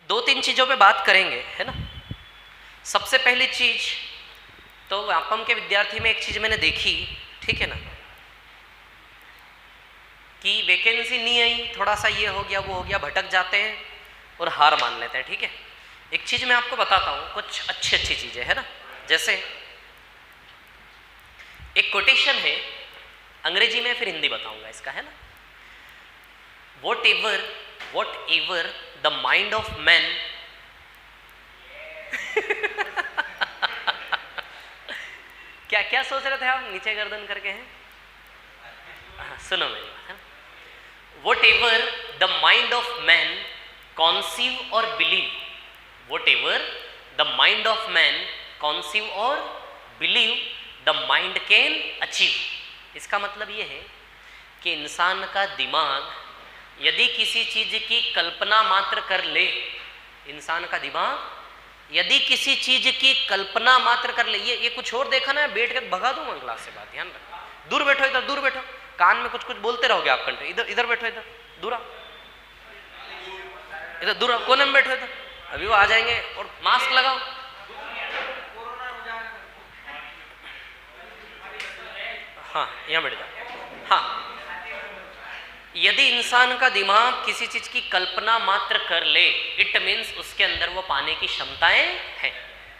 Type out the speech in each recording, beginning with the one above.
दो तीन चीज़ों पे बात करेंगे, है ना। सबसे पहली चीज तो व्यापम के विद्यार्थी में एक चीज मैंने देखी, ठीक है ना, कि वैकेंसी नहीं आई, थोड़ा सा ये हो गया वो हो गया, भटक जाते हैं और हार मान लेते हैं, ठीक है। एक चीज मैं आपको बताता हूँ, कुछ अच्छी अच्छी चीजें, है ना। जैसे एक कोटेशन है, अंग्रेजी में फिर हिंदी बताऊंगा इसका, है ना। What ever the mind of man क्या क्या सोच रहे थे आप, नीचे गर्दन करके हैं। सुनो मेरी बात, whatever the mind of man conceive और believe, whatever the mind of man conceive और believe the mind can achieve. इसका मतलब ये है कि इंसान का दिमाग यदि किसी चीज की कल्पना मात्र कर ले, इंसान का दिमाग यदि किसी चीज की कल्पना मात्र कर ले, ये कुछ और देखा ना, बैठ के भगा दूंगा क्लास से, बात ध्यान रखो। दूर बैठो, इधर दूर बैठो, कान में कुछ कुछ बोलते रहोगे आप घंटे। इधर इधर बैठो, इधर दूर आओ, इधर दूर आओ, कोने में बैठो इधर, अभी वो आ जाएंगे। और मास्क लगाओ। हाँ यहाँ बैठ जाओ। हाँ, यदि इंसान का दिमाग किसी चीज की कल्पना मात्र कर ले, इट मीन्स उसके अंदर वो पाने की क्षमताएं हैं,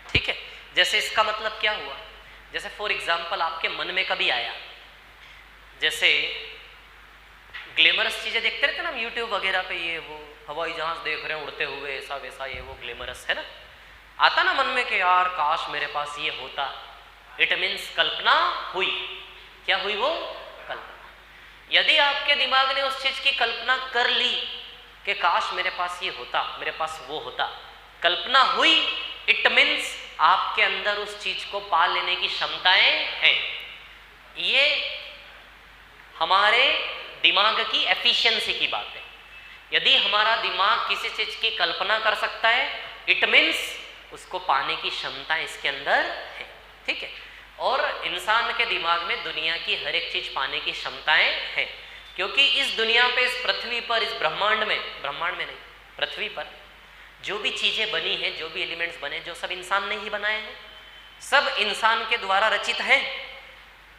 ठीक है। जैसे इसका मतलब क्या हुआ, जैसे फॉर एग्जाम्पल आपके मन में कभी आया, जैसे ग्लैमरस चीजें देखते रहते ना हम यूट्यूब वगैरह पे, ये वो हवाई जहाज देख रहे हैं उड़ते हुए, ऐसा वैसा, ये वो ग्लैमरस, है ना। आता ना मन में कि यार काश मेरे पास ये होता, इट मीन्स कल्पना हुई। क्या हुई वो कल्पना। यदि आपके दिमाग ने उस चीज की कल्पना कर ली कि काश मेरे पास ये होता, मेरे पास वो होता, कल्पना हुई, इट मीन्स आपके अंदर उस चीज को पा लेने की क्षमताएं हैं। ये हमारे दिमाग की एफिशिएंसी की बात है। यदि हमारा दिमाग किसी चीज की कल्पना कर सकता है, इट मीन्स उसको पाने की क्षमता इसके अंदर है, ठीक है। और इंसान के दिमाग में दुनिया की हर एक चीज पाने की क्षमताएं हैं, क्योंकि इस दुनिया पे, इस पृथ्वी पर, इस ब्रह्मांड में नहीं, पृथ्वी पर जो भी चीजें बनी हैं, जो भी एलिमेंट्स बने, जो सब इंसान ने ही बनाए हैं, सब इंसान के द्वारा रचित हैं।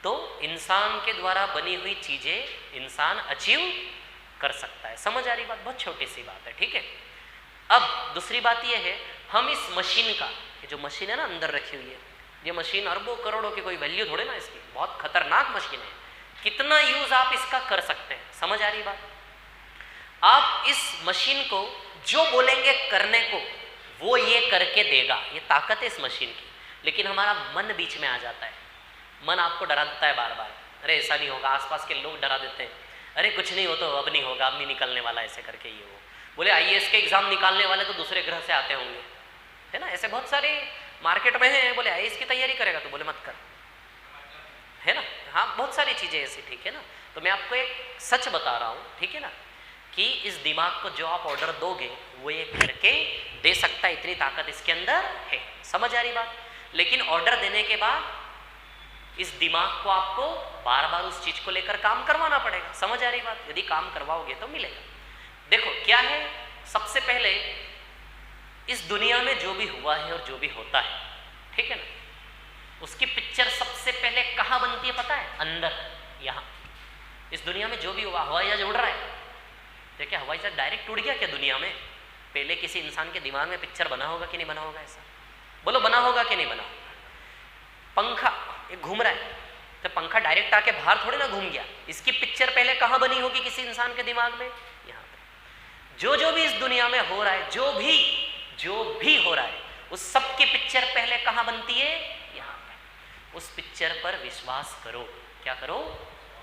तो इंसान के द्वारा बनी हुई चीजें इंसान अचीव कर सकता है। समझ आ रही बात, बहुत छोटी सी बात है, ठीक है। अब दूसरी बात यह है, हम इस मशीन का, ये जो मशीन है ना अंदर रखी हुई है, ये मशीन अरबों करोड़ों की कोई वैल्यू थोड़े ना इसकी, बहुत खतरनाक मशीन है। कितना यूज आप इसका कर सकते हैं, समझ आ रही बात। आप इस मशीन को जो बोलेंगे करने को, वो ये करके देगा, ये ताकत है इस मशीन की। लेकिन हमारा मन बीच में आ जाता है, मन आपको डरा देता है बार बार, अरे ऐसा नहीं होगा, आसपास के लोग डरा देते हैं, अरे कुछ नहीं हो तो अब नहीं होगा, अब नहीं निकलने वाला, ऐसे करके ये वो बोले। आईएएस के एग्जाम निकालने वाले तो दूसरे ग्रह से आते होंगे, है ना, ऐसे बहुत सारे मार्केट में है। बोले आईएएस की तैयारी करेगा तो बोले मत कर, है ना। हाँ, बहुत सारी चीजें ऐसी, ठीक है ना। तो मैं आपको एक सच बता रहा हूँ, ठीक है ना, कि इस दिमाग को जो आप ऑर्डर दोगे वो ये करके दे सकता है, इतनी ताकत इसके अंदर है। समझ आ रही बात। लेकिन ऑर्डर देने के बाद इस दिमाग को आपको बार बार उस चीज को लेकर काम करवाना पड़ेगा। समझ आ रही बात। यदि काम करवाओगे तो मिलेगा। देखो क्या है, सबसे पहले इस दुनिया में जो भी हुआ है और जो भी होता है, ठीक है ना, उसकी पिक्चर सबसे पहले कहाँ बनती है पता है? अंदर, यहाँ। इस दुनिया में जो भी हुआ, हवाई जहाज उड़ रहा है, देखिए हवाई जहाज डायरेक्ट उड़ गया क्या दुनिया में? पहले किसी इंसान के दिमाग में पिक्चर बना होगा कि नहीं बना होगा? ऐसा बोलो, बना होगा कि नहीं बना होगा? पंखा एक घूम रहा है, तो पंखा डायरेक्ट आके बाहर थोड़े ना घूम गया, इसकी पिक्चर पहले कहाँ बनी होगी किसी इंसान के दिमाग में? यहाँ पे। जो भी इस दुनिया में हो रहा है, जो भी हो रहा है, उस सब की पिक्चर पहले कहाँ बनती है? यहाँ पे। उस पिक्चर पर विश्वास करो। क्या करो?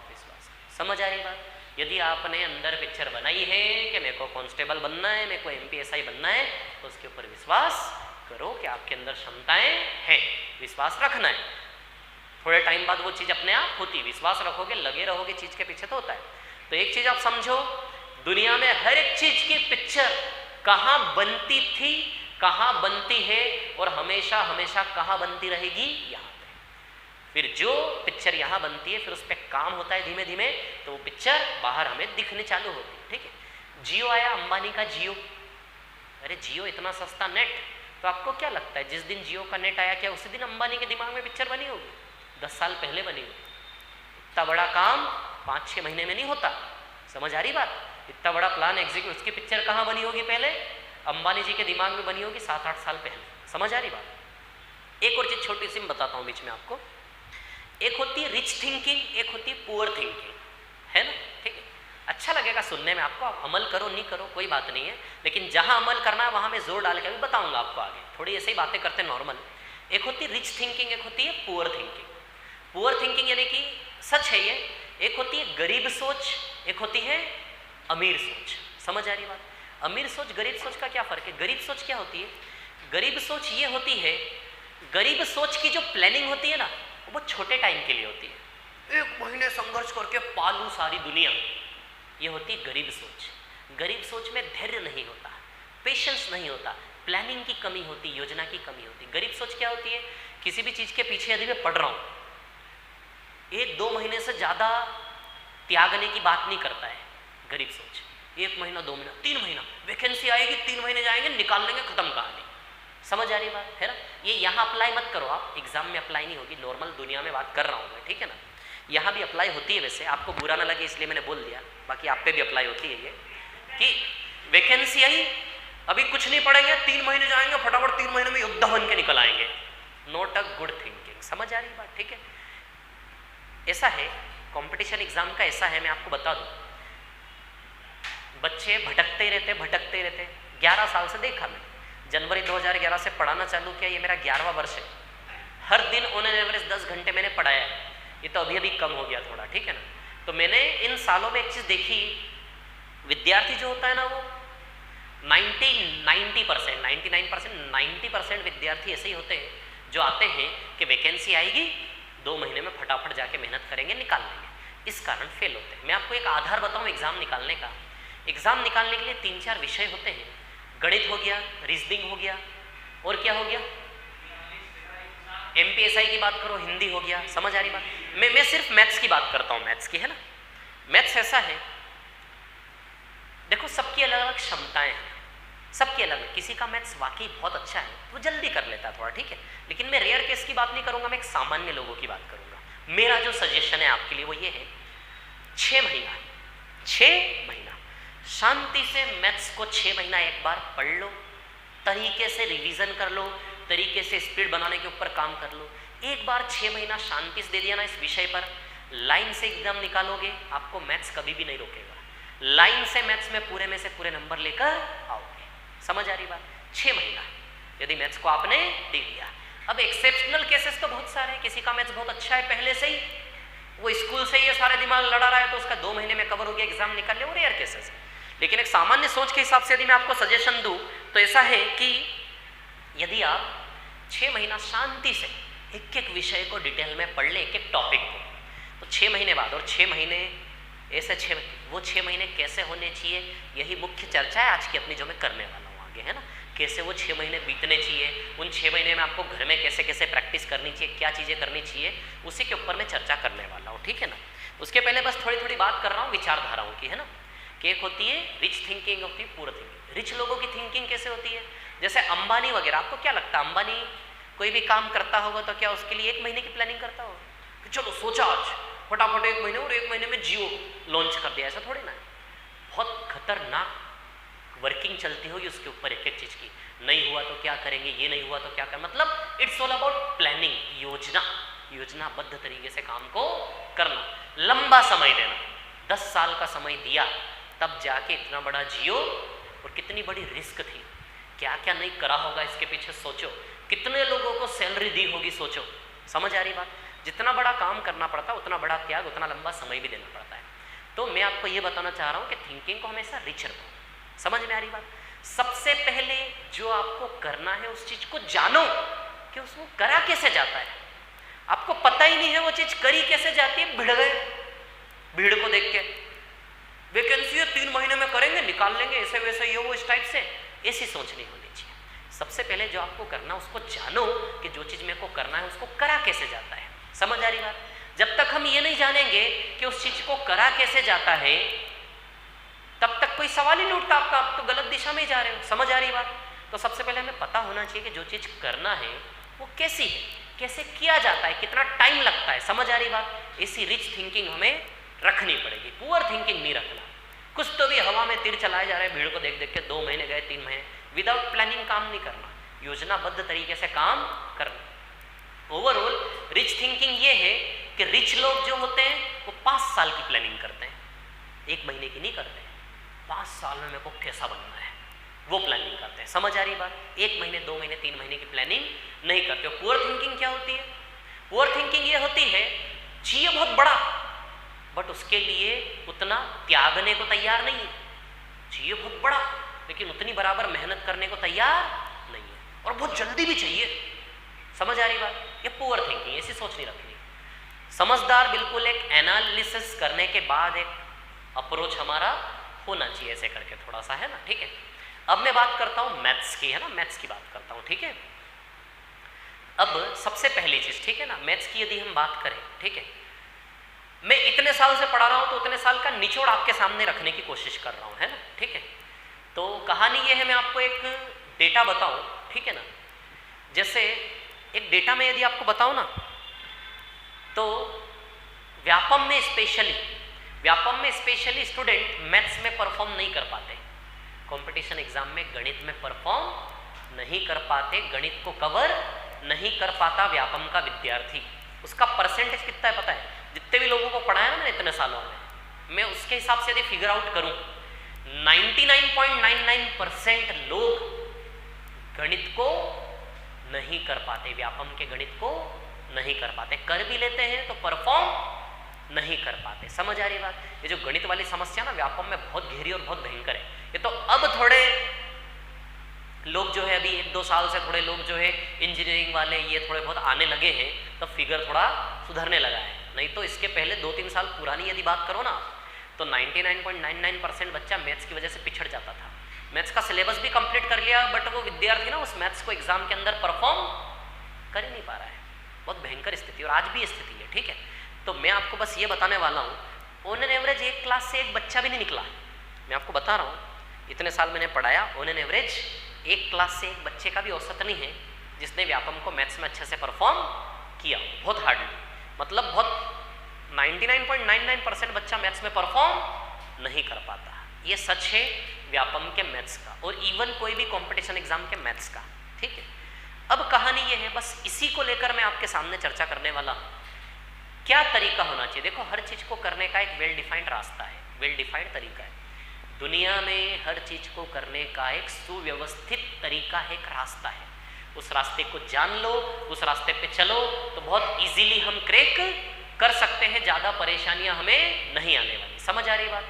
विश्वास करो। समझ आ रही बात। यदि आपने अंदर पिक्चर बनाई है कि मेरे को कांस्टेबल बनना है, मेरे को एमपीएसआई बनना है, तो उसके ऊपर विश्वास करो कि आपके अंदर क्षमताएं हैं। विश्वास रखना है, थोड़े टाइम बाद वो चीज़ अपने आप होती है। विश्वास रखोगे, लगे रहोगे, चीज़ के पीछे तो होता है। तो एक चीज़ आप समझो, दुनिया में हर एक चीज़ की पिक्चर कहाँ बनती थी, कहाँ बनती है और हमेशा हमेशा कहाँ बनती रहेगी? यहाँ पे। फिर जो पिक्चर यहाँ बनती है, फिर उस पर काम होता है धीमे धीमे, तो वो पिक्चर बाहर हमें दिखने चालू होती है। ठीक है। जियो आया, अंबानी का जियो, अरे जियो इतना सस्ता नेट, तो आपको क्या लगता है जिस दिन जियो का नेट आया क्या उसी दिन अंबानी के दिमाग में पिक्चर बनी होगी? 10 साल पहले बनी होगी। इतना बड़ा काम 5-6 महीने में नहीं होता, समझ आ रही बात? इतना बड़ा प्लान एग्जीक्यूट, उसकी पिक्चर कहाँ बनी होगी पहले? अंबानी जी के दिमाग में बनी होगी 7-8 साल पहले, समझ आ रही बात? एक और चीज छोटी सी मैं बताता हूँ बीच में आपको। एक होती है रिच थिंकिंग, एक होती है पुअर थिंकिंग, है ना? ठीक है, अच्छा लगेगा सुनने में आपको, आप अमल करो नहीं करो कोई बात नहीं है, लेकिन जहां अमल करना है वहां मैं जोर डाल के भी बताऊंगा आपको आगे। थोड़ी ऐसे ही बातें करते हैं नॉर्मल। एक होती है रिच थिंकिंग, एक होती है पुअर थिंकिंग। पुअर थिंकिंग यानी कि सच है ये, एक होती है गरीब सोच, एक होती है अमीर सोच। समझ आ रही बात? अमीर सोच गरीब सोच का क्या फर्क है? गरीब सोच क्या होती है? गरीब सोच ये होती है, गरीब सोच की जो प्लानिंग होती है ना वो छोटे टाइम के लिए होती है। 1 महीने संघर्ष करके पालू सारी दुनिया, ये होती है गरीब सोच। गरीब सोच में धैर्य नहीं होता, पेशेंस नहीं होता, प्लानिंग की कमी होती, योजना की कमी होती। गरीब सोच क्या होती है? किसी भी चीज के पीछे यदि मैं पढ़ रहा हूं, 1-2 महीने से ज्यादा त्यागने की बात नहीं करता है गरीब सोच। 1 महीना 2 महीना 3 महीना वैकेंसी आएगी, 3 महीने जाएंगे, निकाल लेंगे, खत्म कहानी। समझ आ रही बात है ना? ये यहाँ अप्लाई मत करो आप, एग्जाम में अप्लाई नहीं होगी, नॉर्मल दुनिया में बात कर रहा हूँ मैं, ठीक है ना? यहाँ भी अप्लाई होती है, वैसे आपको बुरा ना लगे इसलिए मैंने बोल दिया, बाकी आप पे भी अप्लाई होती है ये कि वैकेंसी आई, अभी कुछ नहीं पढ़ेंगे, 3 महीने जाएंगे, फटाफट 3 महीने में योद्धा बन के निकल आएंगे। Not a good thinking. समझ आ रही बात? ठीक है, ऐसा है कंपटीशन एग्जाम का, ऐसा है मैं आपको बता दूं, बच्चे भटकते ही रहते। 11 साल से देखा मैं, जनवरी 2011 से पढ़ाना चालू किया, ये मेरा 11वां वर्ष है। हर दिन ऑन एन एवरेज 10 घंटे मैंने पढ़ाया है, ये तो अभी कम हो गया थोड़ा, ठीक है ना? तो मैंने इन सालों में एक चीज देखी, विद्यार्थी जो होता है ना वो 90% 90% विद्यार्थी ऐसे ही होते हैं जो आते हैं कि वैकेंसी आएगी, 2 महीने में फटाफट जाके मेहनत करेंगे, निकाल लेंगे, इस कारण फेल होते हैं। मैं आपको एक आधार बताऊं एग्जाम निकालने का। एग्जाम निकालने के लिए 3-4 विषय होते हैं, गणित हो गया, रीजनिंग हो गया, और क्या हो गया? MPSI की बात करो, हिंदी हो गया। समझ आ रही बात? मैं सिर्फ मैथ्स की बात करता हूँ, मैथ्स की, है ना? मैथ्स ऐसा है, देखो सबकी अलग अलग क्षमताएं हैं, सबकी अलग। किसी का मैथ्स वाकई बहुत अच्छा है तो वो जल्दी कर लेता है थोड़ा, ठीक है, लेकिन मैं रेयर केस की बात नहीं करूंगा, मैं एक सामान्य लोगों की बात करूंगा। मेरा जो सजेशन है आपके लिए वो ये है, 6 महीना शांति से मैथ्स को 6 महीना एक बार पढ़ लो, तरीके से रिवीजन कर लो, तरीके से स्पीड बनाने के ऊपर काम कर लो। एक बार 6 महीना शांति से दे दिया ना इस विषय पर, लाइन से एग्जाम निकालोगे, आपको मैथ्स कभी भी नहीं रोकेगा। लाइन से मैथ्स में पूरे से पूरे नंबर लेकर आओगे। समझ आ रही बात? 6 महीना यदि मैथ्स को आपने दे दिया। अब एक्सेप्शनल केसेस तो बहुत सारे हैं, किसी का मैथ्स बहुत अच्छा है पहले से ही, वो स्कूल से ये सारे दिमाग लड़ा रहा है तो उसका 2 महीने में कवर हो गया, एग्जाम निकाल ले, वो रेयर केसेस है। लेकिन एक सामान्य सोच के हिसाब से यदि मैं आपको सजेशन दूं तो ऐसा है कि यदि आप 6 महीना शांति से एक विषय को डिटेल में पढ़ ले, एक टॉपिक को, तो 6 महीने बाद, और 6 महीने ऐसे 6 महीने कैसे होने चाहिए, यही मुख्य चर्चा है आज की अपनी जो मैं करने वाला हूँ आगे, है ना? कैसे वो 6 महीने बीतने चाहिए, उन 6 महीने में आपको घर में कैसे कैसे प्रैक्टिस करनी चाहिए, क्या चीज़ें करनी चाहिए, उसी के ऊपर मैं चर्चा करने वाला हूँ, ठीक है ना? उसके पहले बस थोड़ी बात कर रहा हूँ विचारधाराओं की, है ना? कि एक होती है रिच थिंकिंग, होती है पुअर थिंकिंग। रिच लोगों की थिंकिंग कैसे होती है? जैसे अंबानी वगैरह, आपको क्या लगता है अंबानी कोई भी काम करता होगा तो क्या उसके लिए 1 महीने की प्लानिंग करता होगा कि चलो सोचा आज फटाफट 1 महीने, और 1 महीने में जियो लॉन्च कर दिया? ऐसा थोड़ी ना है। बहुत खतरनाक वर्किंग चलती होगी उसके ऊपर, एक चीज की। नहीं हुआ तो क्या करेंगे, ये नहीं हुआ तो क्या करें, मतलब इट्स ऑल अबाउट प्लानिंग, योजनाबद्ध तरीके से काम को करना, लंबा समय देना। 10 साल का समय दिया तब जाके इतना बड़ा जियो, और कितनी बड़ी रिस्क थी, क्या क्या नहीं करा होगा इसके पीछे, सोचो कितने लोगों को सैलरी दी होगी, सोचो। समझ आ रही बात? जितना बड़ा काम करना पड़ता है उतना बड़ा त्याग, उतना लंबा समय भी देना पड़ता है। तो मैं आपको ये बताना चाह रहा हूँ कि थिंकिंग को हमेशा रिच रखो। समझ में आ रही बात? सबसे पहले जो आपको करना है उस चीज को जानो कि उसको करा कैसे जाता है। आपको पता ही नहीं है वो चीज करी कैसे जाती है, भिड़ गए भीड़ को देख के, वैकेंसी है 3 महीने में करेंगे, निकाल लेंगे, ऐसे वैसे ये वो इस टाइप से, ऐसी सोच नहीं होनी चाहिए। सबसे पहले जो आपको करना उसको जानो कि जो चीज मेरे को करना है उसको करा कैसे जाता है। समझ आ रही बात? जब तक हम ये नहीं जानेंगे कि उस चीज को करा कैसे जाता है, तब तक कोई सवाल ही नहीं उठता आपका, आप तो गलत दिशा में ही जा रहे हो। समझ आ रही बात? तो सबसे पहले हमें पता होना चाहिए कि जो चीज़ करना है वो कैसी है, कैसे किया जाता है, कितना टाइम लगता है। समझ आ रही बात? ऐसी रिच थिंकिंग हमें रखनी पड़ेगी, पुअर थिंकिंग नहीं रखना। कुछ तो भी हवा में तीर चलाए जा रहे हैं, भीड़ को देख देख के 2 महीने गए, 3 महीने, विदाउट प्लानिंग काम नहीं करना, योजनाबद्ध तरीके से काम करना। ओवरऑल रिच थिंकिंग ये है कि रिच लोग जो होते हैं वो 5 साल की प्लानिंग करते हैं, 1 महीने की नहीं करते। 5 साल में मेरे को कैसा बनना है वो प्लानिंग करते हैं। समझ आ रही बात? 1 महीने, 2 महीने, 3 महीने की प्लानिंग नहीं करते। पुअर थिंकिंग क्या होती है? पुअर थिंकिंग ये होती है चाहिए बहुत बड़ा, बट उसके लिए उतना त्यागने को तैयार नहीं है। चाहिए बहुत बड़ा लेकिन उतनी बराबर मेहनत करने को तैयार नहीं है, और बहुत जल्दी भी चाहिए। समझ आ रही बात? ये पुअर थिंकिंग, ऐसी सोच नहीं रखनी। समझदार बिल्कुल एक एनालिसिस करने के बाद एक अप्रोच हमारा होना चाहिए, ऐसे करके थोड़ा सा, है ना? ठीक है। अब मैं बात करता हूँ मैथ्स की, है ना? मैथ्स की बात करता हूँ, ठीक है। अब सबसे पहली चीज, ठीक है ना, मैथ्स की यदि हम बात करें, ठीक है, मैं इतने साल से पढ़ा रहा हूँ तो उतने साल का निचोड़ आपके सामने रखने की कोशिश कर रहा हूँ, है ना? ठीक है। तो कहानी ये है, मैं आपको एक डेटा बताऊँ, ठीक है ना। जैसे एक डेटा में यदि आपको बताऊँ ना, तो व्यापम में स्पेशली स्टूडेंट मैथ्स में परफॉर्म नहीं कर पाते, कंपटीशन एग्जाम में गणित में परफॉर्म नहीं कर पाते, गणित को कवर नहीं कर पाता व्यापम का विद्यार्थी। उसका परसेंटेज कितना है पता है? जितने भी लोगों को पढ़ाया ना मैंने इतने सालों में, मैं उसके हिसाब से यदि फिगर आउट करूं, 99.99% लोग गणित को नहीं कर पाते, व्यापम के गणित को नहीं कर पाते, कर भी लेते हैं तो परफॉर्म नहीं कर पाते। समझ आ रही बात? ये जो गणित वाली समस्या ना व्यापम में बहुत गहरी और बहुत भयंकर है। ये तो अब थोड़े लोग जो है, अभी 1-2 साल से थोड़े लोग जो है इंजीनियरिंग वाले ये थोड़े बहुत आने लगे हैं, तो फिगर थोड़ा सुधरने लगा है। नहीं तो इसके पहले 2-3 साल पुरानी यदि बात करो ना, तो 99.99% बच्चा मैथ्स की वजह से पिछड़ जाता था। मैथ्स का सिलेबस भी कंप्लीट कर लिया, बट वो विद्यार्थी ना उस मैथ्स को एग्जाम के अंदर परफॉर्म कर ही नहीं पा रहा है। बहुत भयंकर स्थिति, और आज भी ये स्थिति है, ठीक है। तो मैं आपको बस ये बताने वाला हूँ, ऑन एन एवरेज एक क्लास से एक बच्चा भी नहीं निकला। मैं आपको बता रहा हूँ, इतने साल मैंने पढ़ाया, ऑन एन एवरेज एक क्लास से एक बच्चे का भी औसत नहीं है जिसने व्यापम को मैथ्स में अच्छे से परफॉर्म किया। बहुत हार्डली, मतलब बहुत 99.99% बच्चा मैथ्स में परफॉर्म नहीं कर पाता। ये सच है व्यापम के मैथ्स का, और इवन कोई भी कंपटीशन एग्जाम के मैथ्स का, ठीक है। अब कहानी ये है, बस इसी को लेकर मैं आपके सामने चर्चा करने वाला हूँ। क्या तरीका होना चाहिए? देखो, हर चीज को करने का एक वेल डिफाइंड रास्ता है, वेल डिफाइंड तरीका है। दुनिया में हर चीज को करने का एक सुव्यवस्थित तरीका है, एक रास्ता है। उस रास्ते को जान लो, उस रास्ते पे चलो, तो बहुत इजीली हम क्रैक कर सकते हैं, ज्यादा परेशानियां हमें नहीं आने वाली। समझ आ रही बात?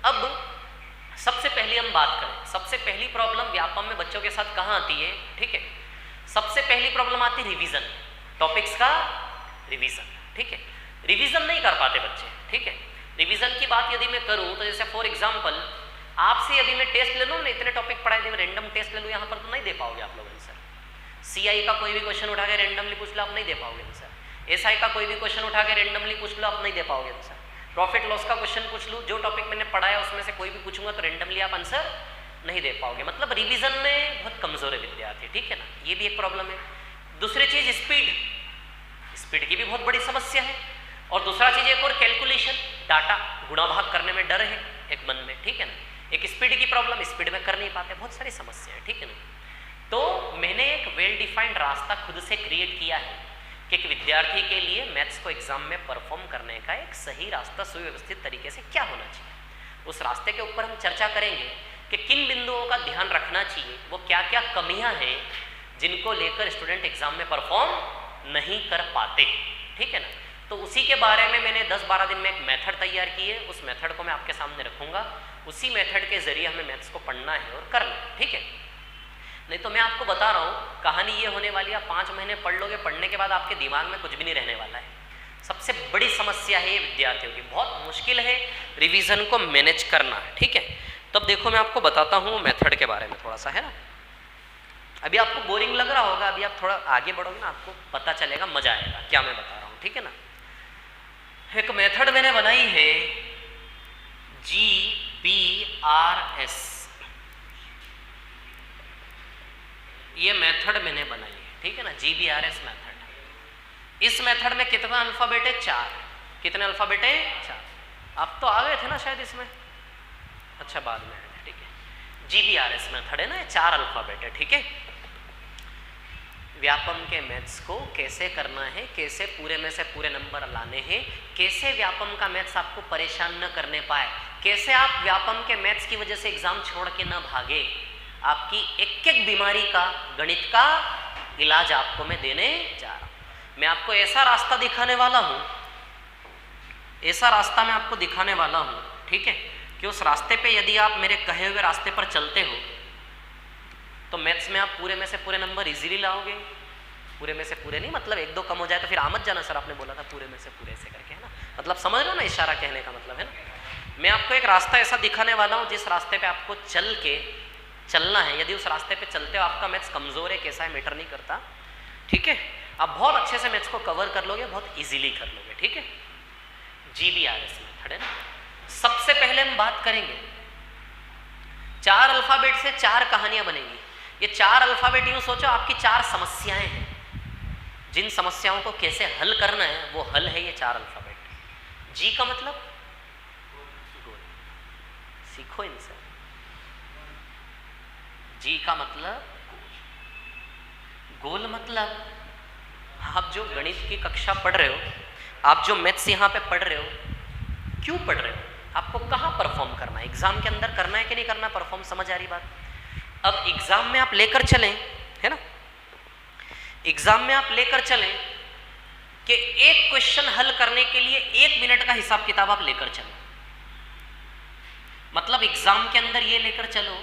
अब सबसे पहले हम बात करें, सबसे पहली प्रॉब्लम व्यापम में बच्चों के साथ कहाँ आती है, ठीक है। सबसे पहली प्रॉब्लम आती है रिवीजन, टॉपिक्स का रिवीजन, ठीक है। रिवीजन नहीं कर पाते बच्चे, ठीक है। रिवीजन की बात यदि मैं करूं तो जैसे फॉर एग्जांपल आपसे यदि मैं टेस्ट ले लूं ना, इतने टॉपिक पढ़ाए थे, मैं रैंडम टेस्ट ले लूं यहाँ पर, तो नहीं दे पाओगे आप लोग आंसर। सीआई का कोई भी क्वेश्चन उठा के रैंडमली पूछ लो, आप नहीं दे पाओगे आंसर। एसआई का कोई भी क्वेश्चन उठा के रैंडमली पूछ लो, आप नहीं दे पाओगे आंसर। प्रॉफिट लॉस का क्वेश्चन पूछ लूँ, जो टॉपिक मैंने पढ़ाया उसमें से कोई भी पूछूंगा तो रैंडमली आप आंसर नहीं दे पाओगे। मतलब रिवीजन में बहुत कमजोर है विद्यार्थी, ठीक है ना। ये भी एक प्रॉब्लम है। दूसरी चीज स्पीड की भी बहुत बड़ी समस्या है। और दूसरा चीज एक और कैलकुलेशन, डाटा गुणा भाग करने में डर है एक मन में, ठीक है ना। एक स्पीड की प्रॉब्लम, स्पीड में कर नहीं पाते, बहुत सारी समस्या है, ठीक है ना। तो मैंने एक वेल डिफाइंड रास्ता खुद से क्रिएट किया है कि एक विद्यार्थी के लिए मैथ्स को एग्जाम में परफॉर्म करने का एक सही रास्ता सुव्यवस्थित तरीके से क्या होना चाहिए। उस रास्ते के ऊपर हम चर्चा करेंगे कि किन बिंदुओं का ध्यान रखना चाहिए, वो क्या क्या कमियां हैं जिनको लेकर स्टूडेंट एग्जाम में परफॉर्म नहीं कर पाते, ठीक है ना। तो उसी के बारे में मैंने 10-12 दिन में एक मेथड तैयार की है, उस मेथड को मैं आपके सामने रखूंगा। उसी मेथड के जरिए हमें मैथ्स को पढ़ना है और करना है, ठीक है। नहीं तो मैं आपको बता रहा हूँ, कहानी ये होने वाली है, आप 5 महीने पढ़ लोगे, पढ़ने के बाद आपके दिमाग में कुछ भी नहीं रहने वाला है। सबसे बड़ी समस्या है ये विद्यार्थियों की, बहुत मुश्किल है रिवीजन को मैनेज करना, ठीक है। तब देखो मैं आपको बताता हूँ मेथड के बारे में थोड़ा सा, है ना। अभी आपको बोरिंग लग रहा होगा, अभी आप थोड़ा आगे बढ़ोगे ना, आपको पता चलेगा, मजा आएगा क्या मैं बता रहा हूँ, ठीक है ना। एक मेथड मैंने बनाई है GPRS, ये मेथड मैंने बनाई है, ठीक है ना, GBRS मेथड। इस मेथड में कितना अल्फाबेट है? 4। कितने अल्फाबेट है? 4। आप तो आ गए थे ना शायद इसमें, अच्छा बाद में आए थे, ठीक है। GBRS मेथड है ना, 4 अल्फाबेट है, ठीक है। व्यापम के मैथ्स को कैसे करना है, कैसे पूरे में से पूरे नंबर लाने हैं, कैसे व्यापम का मैथ्स आपको परेशान न करने पाए, कैसे आप व्यापम के मैथ्स की वजह से एग्जाम छोड़ के न भागे, आपकी एक एक बीमारी का गणित का इलाज आपको मैं देने जा रहा हूं। मैं आपको ऐसा रास्ता दिखाने वाला हूं, ऐसा रास्ता मैं आपको दिखाने वाला हूं, ठीक है, कि उस रास्ते पे यदि आप मेरे कहे हुए रास्ते पर चलते हो तो मैथ्स में आप पूरे में से पूरे नंबर इजीली लाओगे। पूरे में से पूरे नहीं, मतलब 1-2 कम हो जाए तो फिर आमद जाना सर, आपने बोला था पूरे में से पूरे ऐसे करके, है ना, मतलब समझ रहे हो ना इशारा कहने का मतलब, है ना। मैं आपको एक रास्ता ऐसा दिखाने वाला हूँ जिस रास्ते पे आपको चल के चलना है। यदि उस रास्ते पे चलते हो आपका मैथ्स कमजोर है, कैसा है, मैटर नहीं करता, ठीक है, आप बहुत अच्छे से मैथ्स को कवर कर लोगे, बहुत ईजिली कर लोगे, ठीक है। GBRS मेथड है ना। सबसे पहले हम बात करेंगे 4 अल्फाबेट से 4 कहानियां बनेंगी। ये 4 अल्फाबेट यूं सोचो आपकी 4 समस्याएं हैं, जिन समस्याओं को कैसे हल करना है वो हल है ये 4 अल्फाबेट। G का मतलब गोल, सीखो इनसे। G का मतलब गोल मतलब आप जो गणित की कक्षा पढ़ रहे हो, आप जो मैथ्स यहाँ पे पढ़ रहे हो, क्यों पढ़ रहे हो, आपको कहाँ परफॉर्म करना है, एग्जाम के अंदर करना है कि नहीं करना परफॉर्म, समझ आ रही बात। अब एग्जाम में आप लेकर चलें, है ना, एग्जाम में आप लेकर चलें कि एक क्वेश्चन हल करने के लिए 1 मिनट का हिसाब किताब आप लेकर चलो। मतलब एग्जाम के अंदर ये लेकर चलो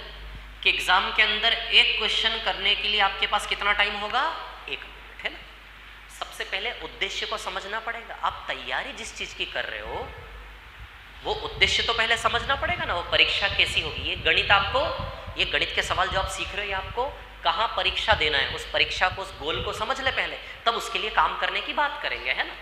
कि एग्जाम के अंदर एक क्वेश्चन करने के लिए आपके पास कितना टाइम होगा? 1 मिनट, है ना। सबसे पहले उद्देश्य को समझना पड़ेगा। आप तैयारी जिस चीज की कर रहे हो वो उद्देश्य तो पहले समझना पड़ेगा ना। वो परीक्षा कैसी होगी, ये गणित आपको, ये गणित के सवाल जो आप सीख रहे हो ये आपको कहाँ परीक्षा देना है, उस परीक्षा को, उस गोल को समझ ले पहले, तब उसके लिए काम करने की बात करेंगे, है ना।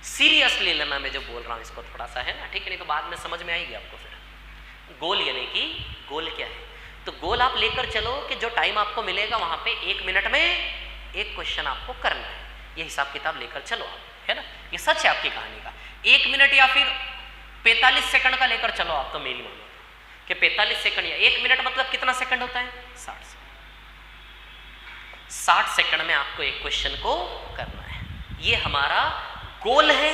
सीरियसली लेना मैं जो बोल रहा हूँ इसको थोड़ा सा, है ना, ठीक है, नहीं तो बाद में समझ में आएगी आपको फिर। गोल यानी कि गोल क्या है, तो गोल आप लेकर चलो कि जो टाइम आपको मिलेगा वहां पे 1 मिनट में एक क्वेश्चन आपको करना है, ये हिसाब किताब लेकर चलो आप, है ना। ये सच है आपकी कहानी का। 1 मिनट या फिर 45 सेकंड का लेकर चलो आप, तो मेरी मानो कि 45 सेकंड या 1 मिनट मतलब कितना सेकंड होता है? 60 सेकंड में आपको एक क्वेश्चन को करना है। ये हमारा गोल है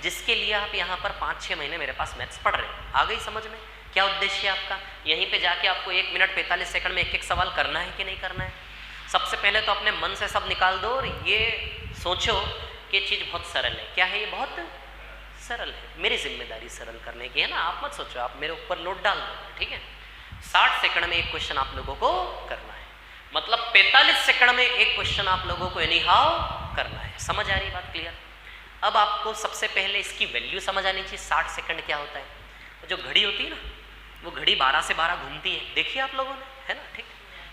जिसके लिए आप यहाँ पर 5-6 महीने मेरे पास मैथ्स पढ़ रहे हो। आ गई समझ में क्या उद्देश्य है आपका? यहीं पे जाके आपको 1 मिनट 45 सेकंड में एक सवाल करना है कि नहीं करना है। सबसे पहले तो अपने मन से सब निकाल दो और ये सोचो कि चीज़ बहुत सरल है। क्या है ये? बहुत सरल है। मेरी जिम्मेदारी सरल करने की है ना, आप मत सोचो, आप मेरे ऊपर लोड डाल दो, ठीक है। 60 सेकंड में एक क्वेश्चन आप लोगों को करना है, मतलब 45 सेकंड में एक क्वेश्चन आप लोगों को एनी हाउ करना है। समझ आ रही बात? क्लियर? अब आपको सबसे पहले इसकी वैल्यू समझ आनी चाहिए। 60 सेकंड क्या होता है? जो घड़ी होती है ना, वो घड़ी 12 से 12 घूमती है, देखिए आप लोगों ने, है ना, ठीक।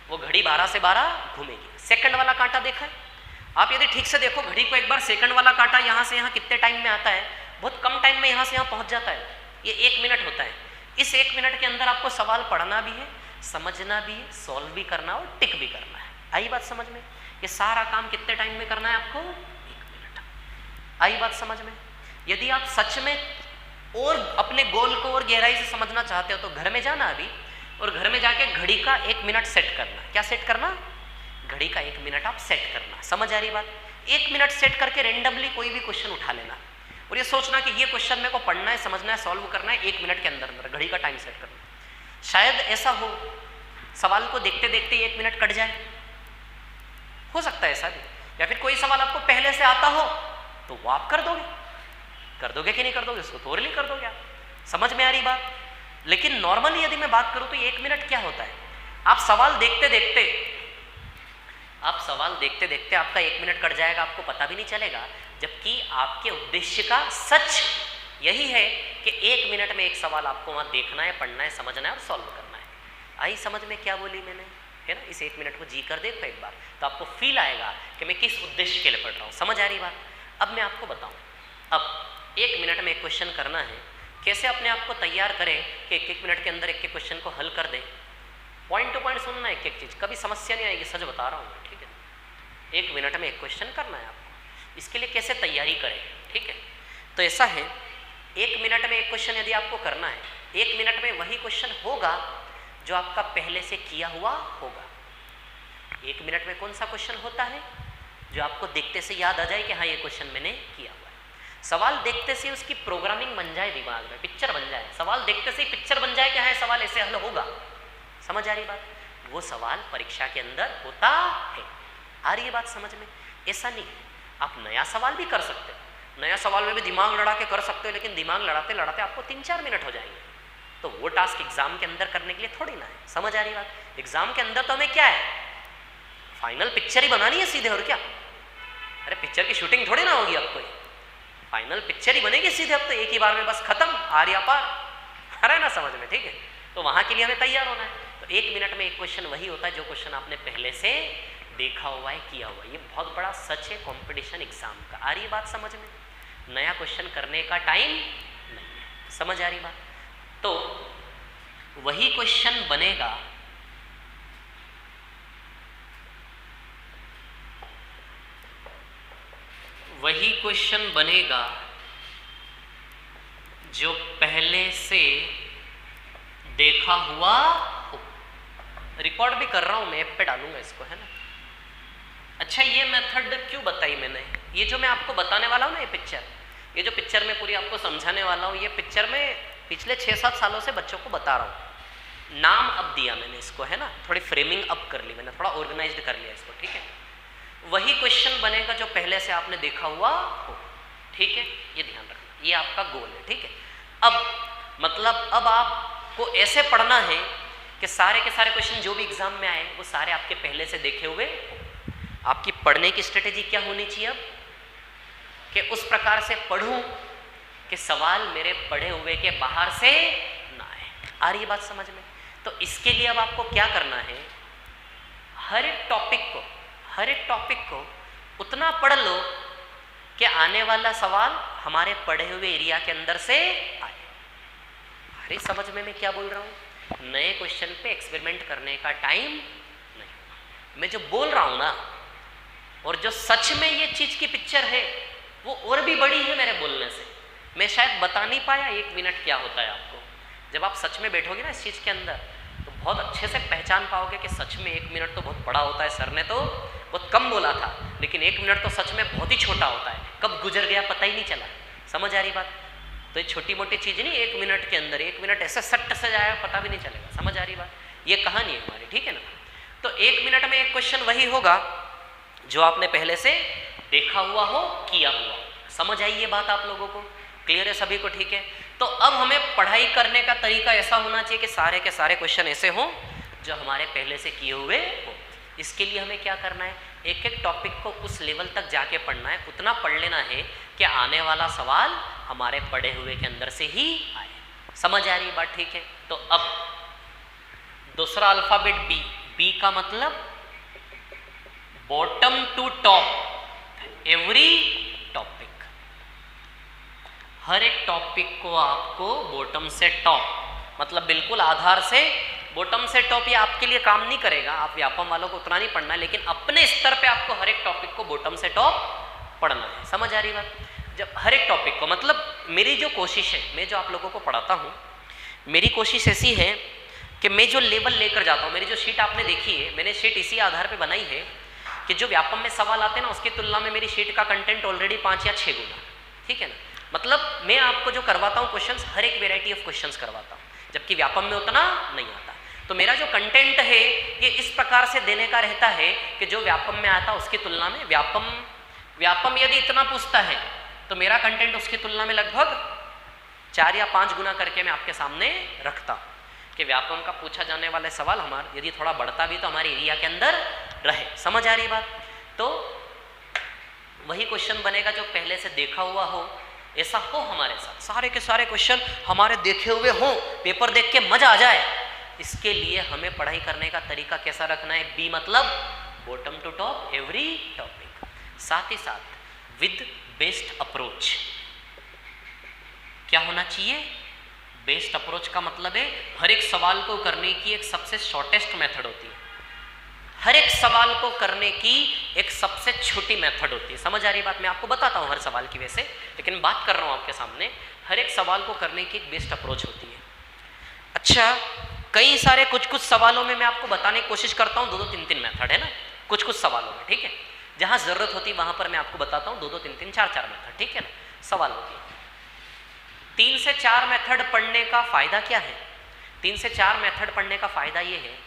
वो घड़ी 12 से 12 घूमेगी। सेकंड वाला कांटा देखा है आप? यदि ठीक से देखो घड़ी को एक बार, सेकंड वाला कांटा यहाँ से यहाँ कितने टाइम में आता है? बहुत कम टाइम में यहाँ से यहाँ पहुँच जाता है। ये 1 मिनट होता है। इस 1 मिनट के अंदर आपको सवाल पढ़ना भी है, समझना भी है, सॉल्व भी करना और टिक भी करना है। आई बात समझ में? ये सारा काम कितने टाइम में करना है आपको? 1 मिनट। आई बात समझ में? यदि आप सच में और अपने गोल को और गहराई से समझना चाहते हो तो घर में जाना अभी, और घर में जाके घड़ी का 1 मिनट सेट करना। क्या सेट करना? घड़ी का 1 मिनट आप सेट करना। समझ आ रही बात? 1 मिनट सेट करके रेंडमली कोई भी क्वेश्चन उठा लेना और ये सोचना कि ये क्वेश्चन मेरे को पढ़ना है, समझना है, सॉल्व करना है 1 मिनट के अंदर अंदर। घड़ी का टाइम सेट करना। शायद ऐसा हो सवाल को देखते देखते 1 मिनट कट जाए, हो सकता है ऐसा भी। या फिर कोई सवाल आपको पहले से आता हो तो वो आप कर दोगे कि नहीं कर दोगे? उसको तोड़ कर दोगे आप। समझ में आ रही बात? लेकिन नॉर्मली यदि मैं बात करूं तो 1 मिनट क्या होता है? आप सवाल देखते देखते आपका 1 मिनट कट जाएगा, आपको पता भी नहीं चलेगा, जबकि आपके उद्देश्य का सच यही है कि 1 मिनट में एक सवाल आपको वहां देखना है, पढ़ना है, समझना है और सॉल्व करना है। आई समझ में क्या बोली मैंने, है ना? इस 1 मिनट को जी कर देखो एक बार, तो आपको फील आएगा कि मैं किस उद्देश्य के लिए पढ़ रहा हूँ। समझ आ रही बात? अब मैं आपको बताऊँ, अब 1 मिनट में एक क्वेश्चन करना है, कैसे अपने आप को तैयार करें कि 1-1 मिनट के अंदर एक क्वेश्चन को हल कर दें। पॉइंट टू पॉइंट सुनना है एक एक चीज, कभी समस्या नहीं आएगी, सच बता रहा हूँ मैं, ठीक है। 1 मिनट में एक क्वेश्चन करना है आपको, इसके लिए कैसे तैयारी करें, ठीक है। तो ऐसा है, 1 मिनट में एक क्वेश्चन यदि आपको करना है, 1 मिनट में वही क्वेश्चन होगा जो आपका पहले से किया हुआ होगा। 1 मिनट में कौन सा क्वेश्चन होता है जो आपको देखते से याद आ जाए कि हाँ ये क्वेश्चन मैंने किया हुआ है। सवाल देखते से उसकी प्रोग्रामिंग बन जाए, दिमाग में पिक्चर बन जाए, सवाल देखते से ही पिक्चर बन जाए कि हाँ सवाल ऐसे हल होगा। समझ आ रही बात? वो सवाल परीक्षा के अंदर होता है। आ रही है बात समझ में? ऐसा नहीं है, आप नया सवाल भी कर सकते हो, नया सवाल में भी दिमाग लड़ा के कर सकते हो, लेकिन दिमाग लड़ाते लड़ाते आपको 3-4 मिनट हो जाएंगे। तो वो टास्क एग्जाम के अंदर करने के लिए थोड़ी ना है। समझ आ रही बात? एग्जाम के अंदर तो हमें क्या है, फाइनल पिक्चर ही बनानी है सीधे, और क्या। अरे पिक्चर की शूटिंग थोड़ी ना होगी अब, कोई फाइनल पिक्चर ही बनेगी सीधे, अब तो एक ही बार में बस खत्म, आर या पार। अरे ना समझ में, ठीक है। तो वहां के लिए हमें तैयार होना है। तो 1 मिनट में एक क्वेश्चन वही होता है जो क्वेश्चन आपने पहले से देखा हुआ है, किया हुआ है। ये बहुत बड़ा सच है कंपटीशन एग्जाम का। आ रही है बात समझ में? नया क्वेश्चन करने का टाइम नहीं है। समझ आ रही बात? तो वही क्वेश्चन बनेगा, वही क्वेश्चन बनेगा जो पहले से देखा हुआ हो। रिकॉर्ड भी कर रहा हूं मैं, ऐप पे डालूंगा इसको, है ना। अच्छा, ये मेथड क्यों बताई मैंने? ये जो मैं आपको बताने वाला हूं ना, ये पिक्चर, ये जो पिक्चर में पूरी आपको समझाने वाला हूं, ये पिक्चर में पिछले 6-7 सालों से बच्चों को बता रहा हूं। नाम अब दिया मैंने इसको, है ना, थोड़ी फ्रेमिंग अप कर ली मैंने, थोड़ा ऑर्गेनाइज्ड कर लिया इसको, ठीक है। वही क्वेश्चन बनेगा जो पहले से आपने देखा हुआ हो, ठीक है। ये ध्यान रखना, ये आपका गोल है, ठीक है। अब मतलब अब आपको ऐसे पढ़ना है कि सारे के सारे क्वेश्चन जो भी एग्जाम में आए वो सारे आपके पहले से देखे हुए हो। आपकी पढ़ने की स्ट्रेटेजी क्या होनी चाहिए अब, कि उस प्रकार से पढ़ूं कि सवाल मेरे पढ़े हुए के बाहर से ना आए। आ रही है बात समझ में? तो इसके लिए अब आपको क्या करना है, हर एक टॉपिक को उतना पढ़ लो कि आने वाला सवाल हमारे पढ़े हुए एरिया के अंदर से आए। अरे समझ में मैं क्या बोल रहा हूँ? नए क्वेश्चन पे एक्सपेरिमेंट करने का टाइम नहीं। मैं जो बोल रहा हूँ ना, और जो सच में ये चीज की पिक्चर है वो और भी बड़ी है मेरे बोलने से। मैं शायद बता नहीं पाया 1 मिनट क्या होता है आपको। जब आप सच में बैठोगे ना इस चीज के अंदर, तो बहुत अच्छे से पहचान पाओगे कि सच में 1 मिनट तो बहुत बड़ा होता है। सर ने तो बहुत कम बोला था, लेकिन 1 मिनट तो सच में बहुत ही छोटा होता है, कब गुजर गया पता ही नहीं चला। समझ आ रही बात? तो ये छोटी मोटी चीज नहीं, 1 मिनट के अंदर 1 मिनट ऐसे सट्ट से जाएगा पता भी नहीं चलेगा। समझ आ रही बात? ये कहानी है हमारी, ठीक है ना। तो 1 मिनट में एक क्वेश्चन वही होगा जो आपने पहले से देखा हुआ हो, किया हुआ। समझ आई ये बात आप लोगों को? क्लियर है सभी को? ठीक है। तो अब हमें पढ़ाई करने का तरीका ऐसा होना चाहिए कि सारे के सारे क्वेश्चन ऐसे हों जो हमारे पहले से किए हुए हो। इसके लिए हमें क्या करना है, एक एक टॉपिक को उस लेवल तक जाके पढ़ना है, उतना पढ़ लेना है कि आने वाला सवाल हमारे पढ़े हुए के अंदर से ही आए। समझ आ रही बात? ठीक है। तो अब दूसरा अल्फाबेट बी, बी का मतलब bottom to top, every topic. हर एक टॉपिक को आपको बॉटम से टॉप, मतलब बिल्कुल आधार से बॉटम से टॉप। ये आपके लिए काम नहीं करेगा, आप व्यापम वालों को उतना नहीं पढ़ना है, लेकिन अपने स्तर पे आपको हर एक टॉपिक को बॉटम से टॉप पढ़ना है। समझ आ रही बात? जब हर एक टॉपिक को, मतलब मेरी जो कोशिश है, मैं जो आप लोगों को पढ़ाता हूँ, मेरी कोशिश ऐसी है कि मैं जो लेवल लेकर जाता हूँ, मेरी जो शीट आपने देखी है, मैंने शीट इसी आधार पर बनाई है कि जो व्यापम में सवाल आते हैं ना, उसकी तुलना में मेरी शीट का कंटेंट ऑलरेडी 5 या 6 गुना, ठीक है ना। मतलब मैं आपको जो करवाता हूँ क्वेश्चंस, हर एक वेराइटी ऑफ क्वेश्चंस करवाता हूँ, जबकि व्यापम में उतना नहीं आता। तो मेरा जो कंटेंट है ये इस प्रकार से देने का रहता है कि जो व्यापम में आता उसकी तुलना में, व्यापम यदि इतना पूछता है तो मेरा कंटेंट उसकी तुलना में लगभग 4 या 5 गुना करके मैं आपके सामने रखता हूँ कि व्यापम का पूछा जाने वाले सवाल हमारा यदि थोड़ा बढ़ता भी तो हमारे एरिया के अंदर रहे। समझ आ रही बात? तो वही क्वेश्चन बनेगा जो पहले से देखा हुआ हो, ऐसा हो हमारे साथ, सारे के सारे क्वेश्चन हमारे देखे हुए हों, पेपर देख के मजा आ जाए। इसके लिए हमें पढ़ाई करने का तरीका कैसा रखना है? बी मतलब bottom to top, every topic. साथ ही साथ विद बेस्ट अप्रोच। क्या होना चाहिए? बेस्ट अप्रोच का मतलब है हर एक सवाल को करने की एक सबसे शॉर्टेस्ट मेथड होती है, हर एक सवाल को करने की एक सबसे छोटी मेथड होती है। समझ आ रही बात? मैं आपको बताता हूँ हर सवाल की वैसे, लेकिन बात कर रहा हूँ आपके सामने, हर एक सवाल को करने की एक बेस्ट अप्रोच होती है। अच्छा, कई सारे कुछ सवालों में मैं आपको बताने की कोशिश करता हूँ 2-2, 3-3 मेथड, है ना, कुछ सवालों में, ठीक है। जहाँ जरूरत होती है वहां पर मैं आपको बताता हूँ 2-2, 3-3, 4-4 मेथड, ठीक है ना, सवालों की। 3 से 4 मेथड पढ़ने का फायदा क्या है? 3 से 4 मेथड पढ़ने का फायदा ये है,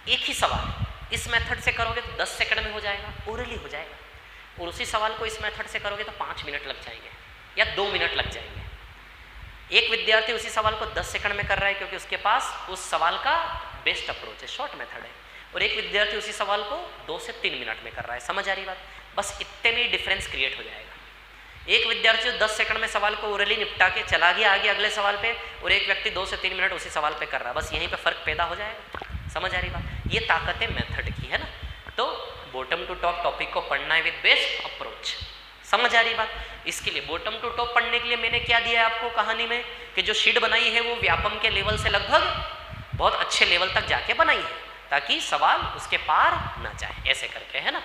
एक ही सवाल इस मेथड से करोगे तो 10 सेकंड में हो जाएगा, ओरली हो जाएगा, और उसी सवाल को इस मेथड से करोगे तो 5 मिनट लग जाएंगे या 2 मिनट लग जाएंगे। एक विद्यार्थी उसी सवाल को 10 सेकंड में कर रहा है क्योंकि उसके पास उस सवाल का बेस्ट अप्रोच है, शॉर्ट मेथड है, और एक विद्यार्थी उसी सवाल को 2 से 3 मिनट में कर रहा है। समझ आ रही बात? बस इतने में ही डिफरेंस क्रिएट हो जाएगा। एक विद्यार्थी 10 सेकंड में सवाल को ओरली निपटा के चला गया आगे अगले सवाल पे, और एक व्यक्ति 2 से 3 मिनट उसी सवाल पे कर रहा है, बस यहीं पे फर्क पैदा हो जाएगा। समझ आ रही बात? ये ताकत है मेथड की, है ना। तो बॉटम टू टॉप टॉपिक को पढ़ना है विद बेस्ट अप्रोच। समझ आ रही बात? इसके लिए बॉटम टू टॉप पढ़ने के लिए मैंने क्या दिया है आपको कहानी में, कि जो शीट बनाई है वो व्यापम के लेवल से लगभग बहुत अच्छे लेवल तक जाके बनाई है, ताकि सवाल उसके पार ना जाए, ऐसे करके, है ना।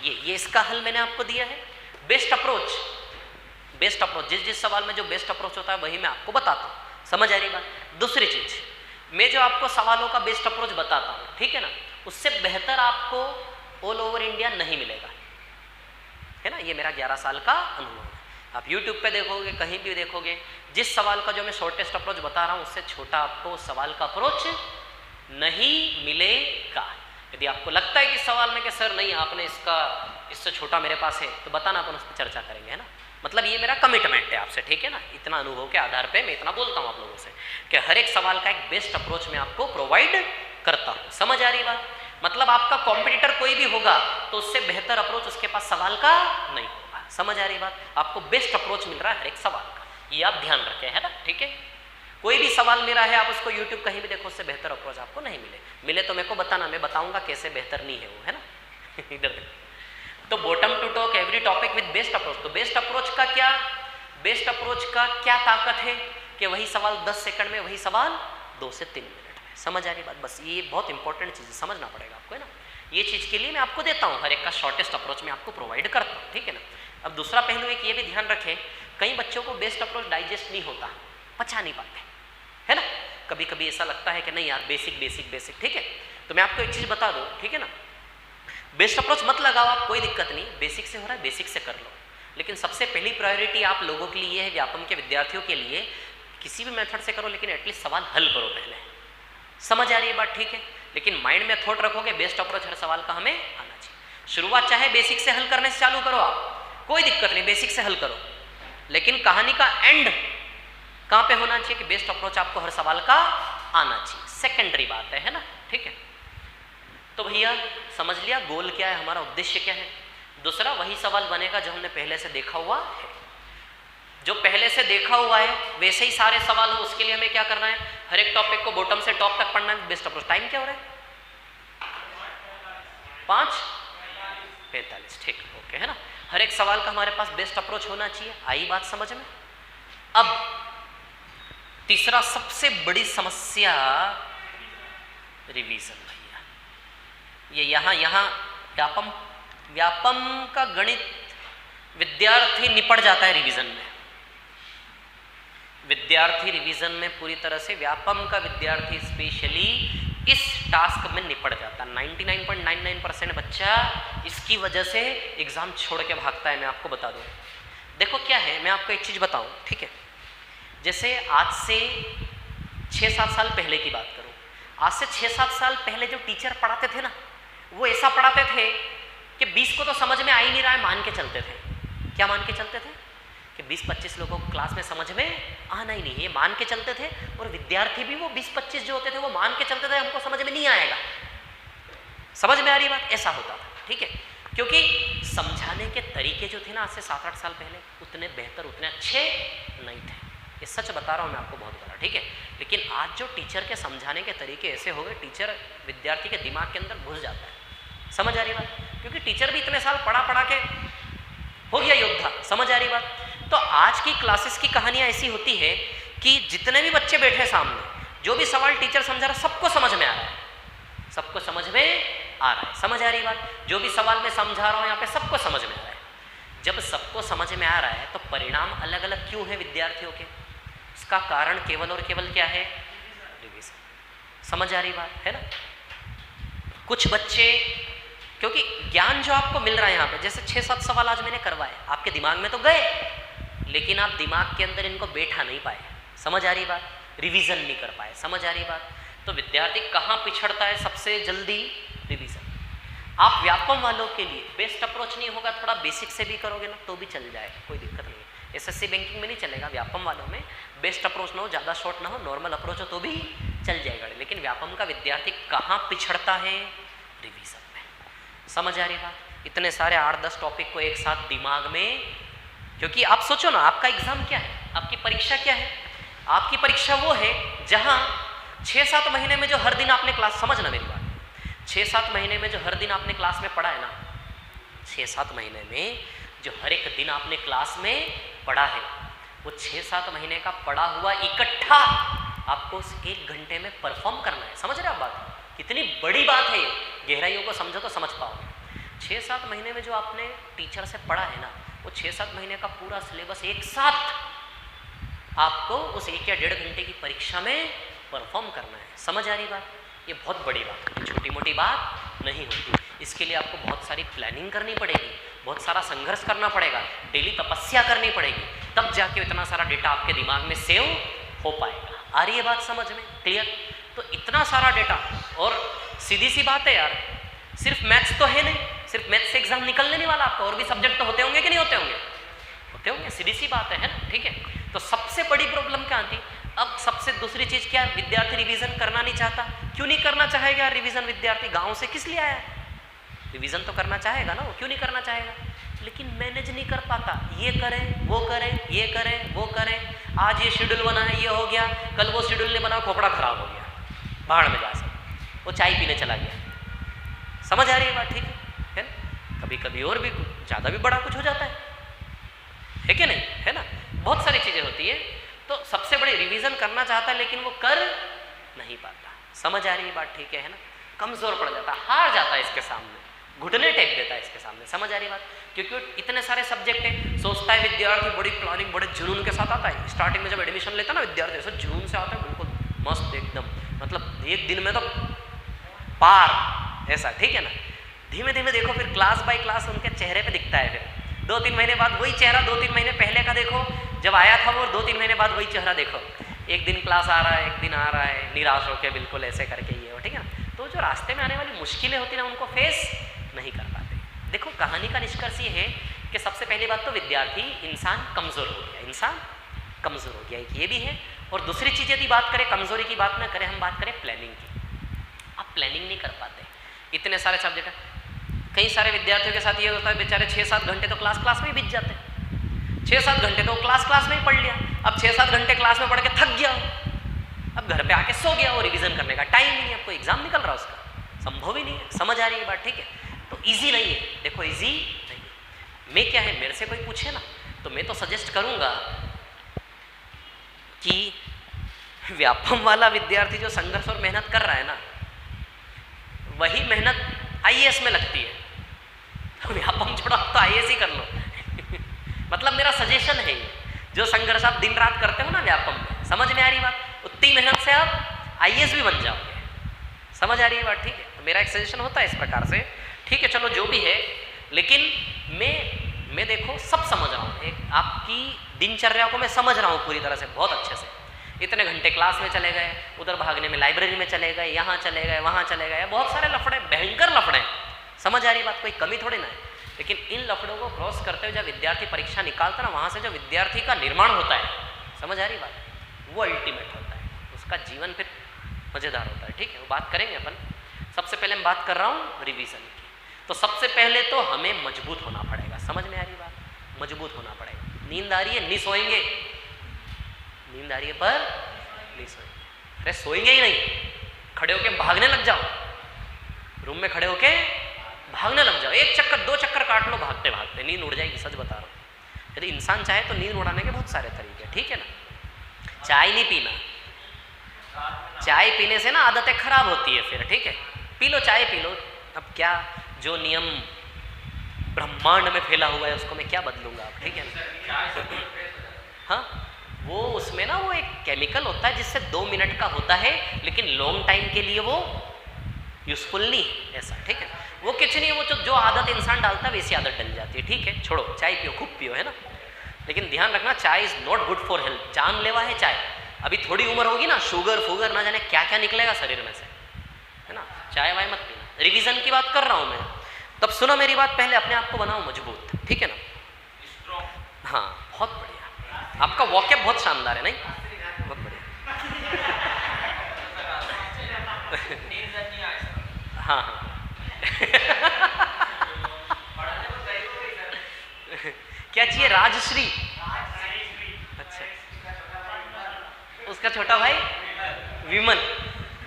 ये इसका हल मैंने आपको दिया है। बेस्ट अप्रोच, बेस्ट अप्रोच, जिस सवाल में जो बेस्ट अप्रोच होता है वही मैं आपको बताता हूँ। समझ आ रही बात? दूसरी चीज, मैं जो आपको सवालों का बेस्ट अप्रोच बताता हूँ, ठीक है ना, उससे बेहतर आपको ऑल ओवर इंडिया नहीं मिलेगा, है ना। ये मेरा 11 साल का अनुभव है। आप YouTube पे देखोगे, कहीं भी देखोगे, जिस सवाल का जो मैं शॉर्टेस्ट अप्रोच बता रहा हूँ उससे छोटा आपको उस सवाल का अप्रोच नहीं मिलेगा। यदि आपको लगता है कि सवाल में कि सर नहीं आपने इससे छोटा मेरे पास है, तो बताना, अपन उस पर चर्चा करेंगे, है ना। मतलब ये मेरा कमिटमेंट है आपसे, ठीक है ना। इतना अनुभव के आधार पे मैं इतना बोलता हूँ आप लोगों से कि हर एक सवाल का एक बेस्ट अप्रोच मैं आपको प्रोवाइड करता हूँ। समझ आ रही बात? मतलब आपका कॉम्पिटिटर कोई भी होगा तो उससे बेहतर अप्रोच उसके पास सवाल का नहीं होगा। समझ आ रही बात? आपको बेस्ट अप्रोच मिल रहा है हर एक सवाल का, ये आप ध्यान रखें, है ना, ठीक है। कोई भी सवाल मेरा है, आप उसको YouTube कहीं भी देखो, उससे बेहतर अप्रोच आपको नहीं मिले तो मेरे को बताना, मैं बताऊंगा कैसे बेहतर नहीं है वो, है ना। इधर तो bottom to top every topic with best approach. तो बेस्ट अप्रोच का क्या ताकत है कि वही सवाल 10 सेकंड में, वही सवाल 2 से 3 मिनट में। समझ आ रही बात? बस ये बहुत इंपॉर्टेंट चीज़ समझना पड़ेगा आपको, है ना। ये चीज़ के लिए मैं आपको देता हूँ, हर एक का शॉर्टेस्ट अप्रोच मैं आपको प्रोवाइड करता हूँ, ठीक है ना। अब दूसरा पहलू एक ये भी ध्यान रखें, कई बच्चों को बेस्ट अप्रोच डाइजेस्ट नहीं होता, पचा नहीं पाते, है ना। कभी कभी ऐसा लगता है कि नहीं यार बेसिक, ठीक है। तो मैं आपको एक चीज़ बता दूँ, ठीक है ना, बेस्ट अप्रोच मत लगाओ आप, कोई दिक्कत नहीं, बेसिक से हो रहा है बेसिक से कर लो, लेकिन सबसे पहली प्रायोरिटी आप लोगों के लिए है, व्यापम के विद्यार्थियों के लिए, किसी भी मेथड से करो लेकिन एटलीस्ट सवाल हल करो पहले। समझ आ रही है बात? ठीक है। लेकिन माइंड में थॉट रखोगे बेस्ट अप्रोच हर सवाल का हमें आना चाहिए। शुरुआत चाहे बेसिक से हल करने से चालू करो आप, कोई दिक्कत नहीं, बेसिक से हल करो, लेकिन कहानी का एंड कहाँ पे होना चाहिए कि बेस्ट अप्रोच आपको हर सवाल का आना चाहिए। सेकेंडरी बात है ना, ठीक है। तो भैया समझ लिया गोल क्या है, हमारा उद्देश्य क्या है। दूसरा वही सवाल बनेगा जो हमने पहले से देखा हुआ है, जो पहले से देखा हुआ है वैसे ही सारे सवाल हो, उसके लिए हमें क्या करना है, हर एक टॉपिक को बॉटम से टॉप तक पढ़ना है। बेस्ट अप्रोच टाइम क्या हो रहा है? 5:45, ठीक, ओके, है ना। हर एक सवाल का हमारे पास बेस्ट अप्रोच होना चाहिए। आई बात समझ में? अब तीसरा सबसे बड़ी समस्या रिवीजन। भैया ये यहाँ व्यापम का गणित विद्यार्थी निपट जाता है रिवीजन में, विद्यार्थी रिवीजन में पूरी तरह से व्यापम का विद्यार्थी स्पेशली इस टास्क में निपट जाता है। 99.99% बच्चा इसकी वजह से एग्जाम छोड़ के भागता है। मैं आपको बता दूं, देखो क्या है, मैं आपको एक चीज बताऊं, ठीक है। जैसे आज से 6-7 साल पहले की बात करूं, आज से 6-7 साल पहले जो टीचर पढ़ाते थे ना, वो ऐसा पढ़ाते थे कि 20 को तो समझ में आ ही नहीं रहा है, मान के चलते थे। क्या मान के चलते थे? कि 20-25 लोगों को क्लास में समझ में आना ही नहीं है, ये मान के चलते थे। और विद्यार्थी भी वो 20-25 जो होते थे वो मान के चलते थे हमको समझ में नहीं आएगा। समझ में आ रही बात? ऐसा होता था, ठीक है। क्योंकि समझाने के तरीके जो थे ना आज से 7-8 साल पहले, उतने बेहतर, उतने अच्छे नहीं थे। ये सच बता रहा हूँ मैं आपको, बहुत बड़ा, ठीक है। लेकिन आज जो टीचर के समझाने के तरीके ऐसे हो गए, टीचर विद्यार्थी के दिमाग के अंदर घुस जाता है। समझ आ रही बात? क्योंकि टीचर भी इतने साल पढ़ा के हो गया योद्धा। समझ आ रही बात? तो आज की क्लासेस की कहानियां ऐसी होती है कि जितने भी बच्चे बैठे सामने, जो भी सवाल टीचर समझा रहा सबको समझ में आ रहा है, सबको समझ में आ रहा है। समझ आ रही बात? जो भी सवाल मैं समझा रहा हूँ यहाँ पे सबको समझ में आ रहा है। जब सबको समझ में आ रहा है तो परिणाम अलग अलग क्यों है विद्यार्थियों के? इसका कारण केवल और केवल क्या है? रिवीजन। समझ आ रही बात है ना? कुछ बच्चे, क्योंकि ज्ञान जो आपको मिल रहा है यहाँ पे, जैसे 6-7 सवाल आज मैंने करवाए, आपके दिमाग में तो गए, लेकिन आप दिमाग के अंदर इनको बैठा नहीं पाए। समझ आ रही बात? रिवीजन नहीं कर पाए। समझ आ रही बात? तो विद्यार्थी कहाँ पिछड़ता है सबसे जल्दी? रिवीजन। आप व्यापम वालों के लिए बेस्ट अप्रोच नहीं होगा, थोड़ा बेसिक से भी करोगे ना तो भी चल जाएगा, कोई दिक्कत नहीं है। एसएससी बैंकिंग में नहीं चलेगा, व्यापम वालों में बेस्ट अप्रोच ना हो, ज़्यादा शॉर्ट ना हो, नॉर्मल अप्रोच हो तो भी चल जाएगा। लेकिन व्यापम का विद्यार्थी कहाँ पिछड़ता है? रिवीजन में। समझ आ रही बात? इतने सारे 8-10 टॉपिक को एक साथ दिमाग में, क्योंकि आप सोचो ना, आपका एग्जाम क्या है, आपकी परीक्षा क्या है? आपकी परीक्षा वो है जहाँ 6-7 महीने में जो हर दिन आपने क्लास, समझना मेरी बात, 6-7 महीने में जो हर दिन आपने क्लास में पढ़ा है ना, 6-7 महीने में जो हर एक दिन आपने क्लास में पढ़ा है, वो 6-7 महीने का पढ़ा हुआ इकट्ठा आपको उस 1 घंटे में परफॉर्म करना है। समझ रहे हो आप बात? कितनी बड़ी बात है ये, गहराइयों को समझो तो समझ पाओगे। 6-7 महीने में जो आपने टीचर से पढ़ा है ना, वो 6-7 महीने का पूरा सिलेबस एक साथ आपको उस 1 या 1.5 घंटे की परीक्षा में परफॉर्म करना है। समझ आ रही बात? ये बहुत बड़ी बात है, छोटी मोटी बात नहीं होती। इसके लिए आपको बहुत सारी प्लानिंग करनी पड़ेगी, बहुत सारा संघर्ष करना पड़ेगा, डेली तपस्या करनी पड़ेगी, तब जाके इतना सारा डेटा आपके दिमाग में सेव हो पाएगा। आ रही है बात समझ में? क्लियर? तो इतना सारा डेटा, और सीधी सी बात है यार, सिर्फ मैथ्स तो है नहीं, सिर्फ मैथ्स से एग्जाम निकलने नहीं वाला आपका, और भी सब्जेक्ट तो होते होंगे कि नहीं होते होंगे? होते होंगे, सीधी सी बात है ना? ठीक है। तो सबसे बड़ी प्रॉब्लम क्या आती? अब सबसे दूसरी चीज क्या? विद्यार्थी रिवीजन करना नहीं चाहता। क्यों नहीं करना चाहेगा रिवीजन? विद्यार्थी गांव से किस लिए आया? रिवीजन तो करना चाहेगा ना, वो क्यों नहीं करना चाहेगा? लेकिन मैनेज नहीं कर पाता, ये करें वो करें, ये करें वो करें, आज ये शेड्यूल बना है ये हो गया, कल वो शेड्यूल नहीं बना, खोपड़ा खराब हो गया, बाहर में जा सकते, वो चाय पीने चला गया। समझ आ रही है बात? ठीक है ना? कभी कभी और भी ज़्यादा भी बड़ा कुछ हो जाता है कि नहीं? है ना? बहुत सारी चीज़ें होती है। तो सबसे बड़ी रिवीजन करना चाहता है लेकिन वो कर नहीं पाता। समझ आ रही है बात? ठीक है ना? कमज़ोर पड़ जाता, हार जाता है इसके सामने, घुटने टेक देता है इसके सामने। समझ आ रही बात? क्योंकि इतने सारे सब्जेक्ट हैं, सोचता है विद्यार्थी बड़ी प्लानिंग बड़े जुनून के साथ आता है। स्टार्टिंग में जब एडमिशन लेता है ना विद्यार्थी, ऐसे जुनून से आता है, बिल्कुल मस्त एकदम, मतलब एक दिन में तो पार ऐसा, ठीक है ना? धीमे धीमे देखो फिर क्लास बाय क्लास उनके चेहरे पे दिखता है। फिर 2-3 महीने बाद वही चेहरा, 2-3 महीने पहले का देखो जब आया था वो, 2-3 महीने बाद वही चेहरा देखो। एक दिन क्लास आ रहा है, एक दिन आ रहा है, निराश होकर बिल्कुल ऐसे करके ये हो, ठीक है ना? तो जो रास्ते में आने वाली मुश्किलें होती ना, उनको फेस नहीं कर पाते। देखो कहानी का निष्कर्ष ये है कि सबसे पहली बात तो विद्यार्थी, इंसान कमज़ोर हो गया, इंसान कमज़ोर हो गया, एक ये भी है। और दूसरी चीज़ यदि बात करें, कमज़ोरी की बात ना करें, हम बात करें प्लानिंग की। आप प्लानिंग नहीं कर पाते, इतने सारे सब्जेक्ट। कई सारे विद्यार्थियों के साथ ये होता है, बेचारे 6-7 घंटे तो क्लास में ही बीत जाते हैं। 6-7 घंटे तो क्लास में ही पढ़ लिया, अब 6-7 घंटे क्लास में पढ़ के थक गया, अब घर पे आके सो गया, वो रिवीजन करने का टाइम ही नहीं, आपको एग्जाम निकल रहा उसका, संभव ही नहीं है। समझ आ रही है बात? ठीक है। तो इजी नहीं है, देखो इजी नहीं है। मैं क्या है, मेरे से कोई पूछे ना तो मैं तो सजेस्ट करूंगा कि व्यापम वाला विद्यार्थी जो संघर्ष और मेहनत कर रहा है ना, वही मेहनत आईएएस में लगती है। तो व्यापम छोड़ो, आप तो आईएएस ही कर लो। मतलब मेरा सजेशन है, जो संघर्ष आप दिन रात करते हो ना व्यापम में, समझ में आ रही बात? उतनी मेहनत से आप आईएएस भी बन जाओगे। समझ आ रही है बात? ठीक है। तो मेरा एक सजेशन होता है इस प्रकार से, ठीक है, चलो जो भी है। लेकिन मैं देखो सब समझ रहा हूँ, एक आपकी दिनचर्या को मैं समझ रहा हूँ पूरी तरह से, बहुत अच्छे से। इतने घंटे क्लास में चले गए, उधर भागने में लाइब्रेरी में चले गए, यहाँ चले गए, वहाँ चले गए, बहुत सारे लफड़े, भयंकर लफड़े। समझ आ रही बात? कोई कमी थोड़ी ना है। लेकिन इन लफड़ों को क्रॉस करते हुए जब विद्यार्थी परीक्षा निकालता है ना, वहाँ से जो विद्यार्थी का निर्माण होता है, समझ आ रही बात? वो अल्टीमेट होता है, उसका जीवन फिर मज़ेदार होता है। ठीक है, वो बात करेंगे अपन। सबसे पहले मैं बात कर रहा हूँ रिवीजन की। तो सबसे पहले तो हमें मजबूत होना पड़ेगा। समझ में आ रही बात? मजबूत होना पड़ेगा। नींद आ रही है, नहीं सोएंगे? नींद आ रही है पर नहीं सोएंगे। अरे सोएंगे ही नहीं, खड़े होके भागने लग जाओ, रूम में खड़े होके भागने लग जाओ, 1 चक्कर 2 चक्कर काट लो भागते भागते, नींद उड़ जाएगी। सच बता रहा हूँ। यदि इंसान चाहे तो नींद उड़ाने के बहुत सारे तरीके, ठीक है ना? चाय नहीं पीना, चाय पीने से ना आदतें खराब होती है फिर, ठीक है, पी लो चाय पी लो। अब क्या, जो नियम ब्रह्मांड में फैला हुआ है उसको मैं क्या बदलूंगा आप, ठीक है ना। हाँ, वो उसमें ना वो एक केमिकल होता है जिससे 2 मिनट का होता है, लेकिन लॉन्ग टाइम के लिए वो यूजफुल नहीं है ऐसा, ठीक है। वो कुछ नहीं है, वो जो आदत इंसान डालता है वैसी आदत डल जाती है, ठीक है। छोड़ो, चाय पियो, खूब पियो, है ना, लेकिन ध्यान रखना चाय is not good for health, जानलेवा है चाय। अभी थोड़ी उम्र होगी ना, शुगर फूगर ना जाने क्या क्या निकलेगा शरीर में से, है ना। चाय वाय मत पीना। रिवीजन की बात कर रहा हूँ मैं, तब सुनो मेरी बात, पहले अपने आप को बनाओ मजबूत, ठीक है ना। हाँ, बहुत बढ़िया, आपका वॉकअप बहुत शानदार है, नहीं, बहुत बढ़िया। हाँ हाँ क्या चाहिए, राजश्री, अच्छा, उसका छोटा भाई विमल,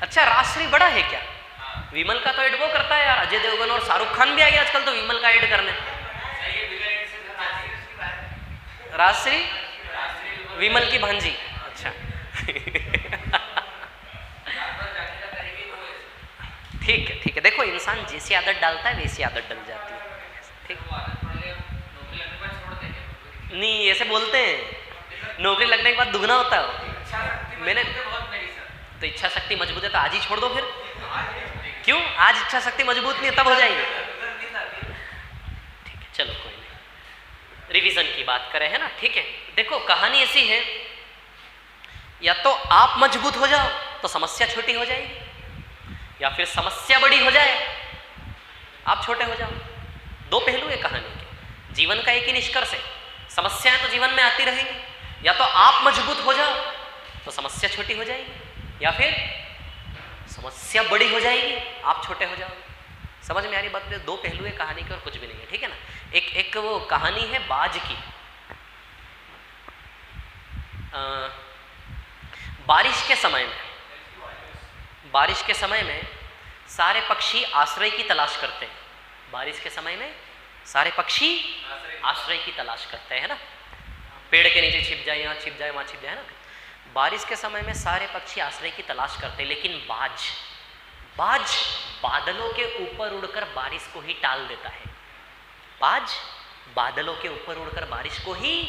अच्छा राजश्री बड़ा है क्या? विमल का तो एड वो करता है यार, अजय देवगन और शाहरुख खान भी आ गया आजकल तो विमल का एड करने। राजश्री विमल की भांजी, अच्छा ठीक है, ठीक है, देखो इंसान जैसी आदत डालता है वैसी आदत डल जाती है, ठीक। नहीं ऐसे बोलते हैं, नौकरी लगने के बाद दुगना होता है। मैंने तो इच्छा शक्ति मजबूत है तो आज ही छोड़ दो फिर, क्यों, आज इच्छा शक्ति मजबूत नहीं है तब हो जाएगी, ठीक है, चलो कोई नहीं। रिवीजन की बात करें, है ना, ठीक है। देखो कहानी ऐसी है, या तो आप मजबूत हो जाओ तो समस्या छोटी हो जाएगी, या फिर समस्या बड़ी हो जाए आप छोटे हो जाओ। 2 पहलू है कहानी के, जीवन का एक ही निष्कर्ष है, समस्याएं तो जीवन में आती रहेंगी, या तो आप मजबूत हो जाओ तो समस्या छोटी हो जाएगी, या फिर समस्या बड़ी हो जाएगी आप छोटे हो जाओगे। समझ में आ रही बात? 2 पहलू है कहानी के और कुछ भी नहीं है, ठीक है ना। एक वो कहानी है बाज की। बारिश के समय में सारे पक्षी आश्रय की तलाश करते हैं। बारिश के समय में सारे पक्षी आश्रय की तलाश करते हैं, है ना, पेड़ के नीचे छिप जाए, यहाँ छिप जाए, वहाँ छिप जाए, है ना। बारिश के समय में सारे पक्षी आश्रय की तलाश करते हैं, लेकिन बाज बादलों के ऊपर उड़कर बारिश को ही टाल देता है। बाज बादलों के ऊपर उड़कर बारिश को ही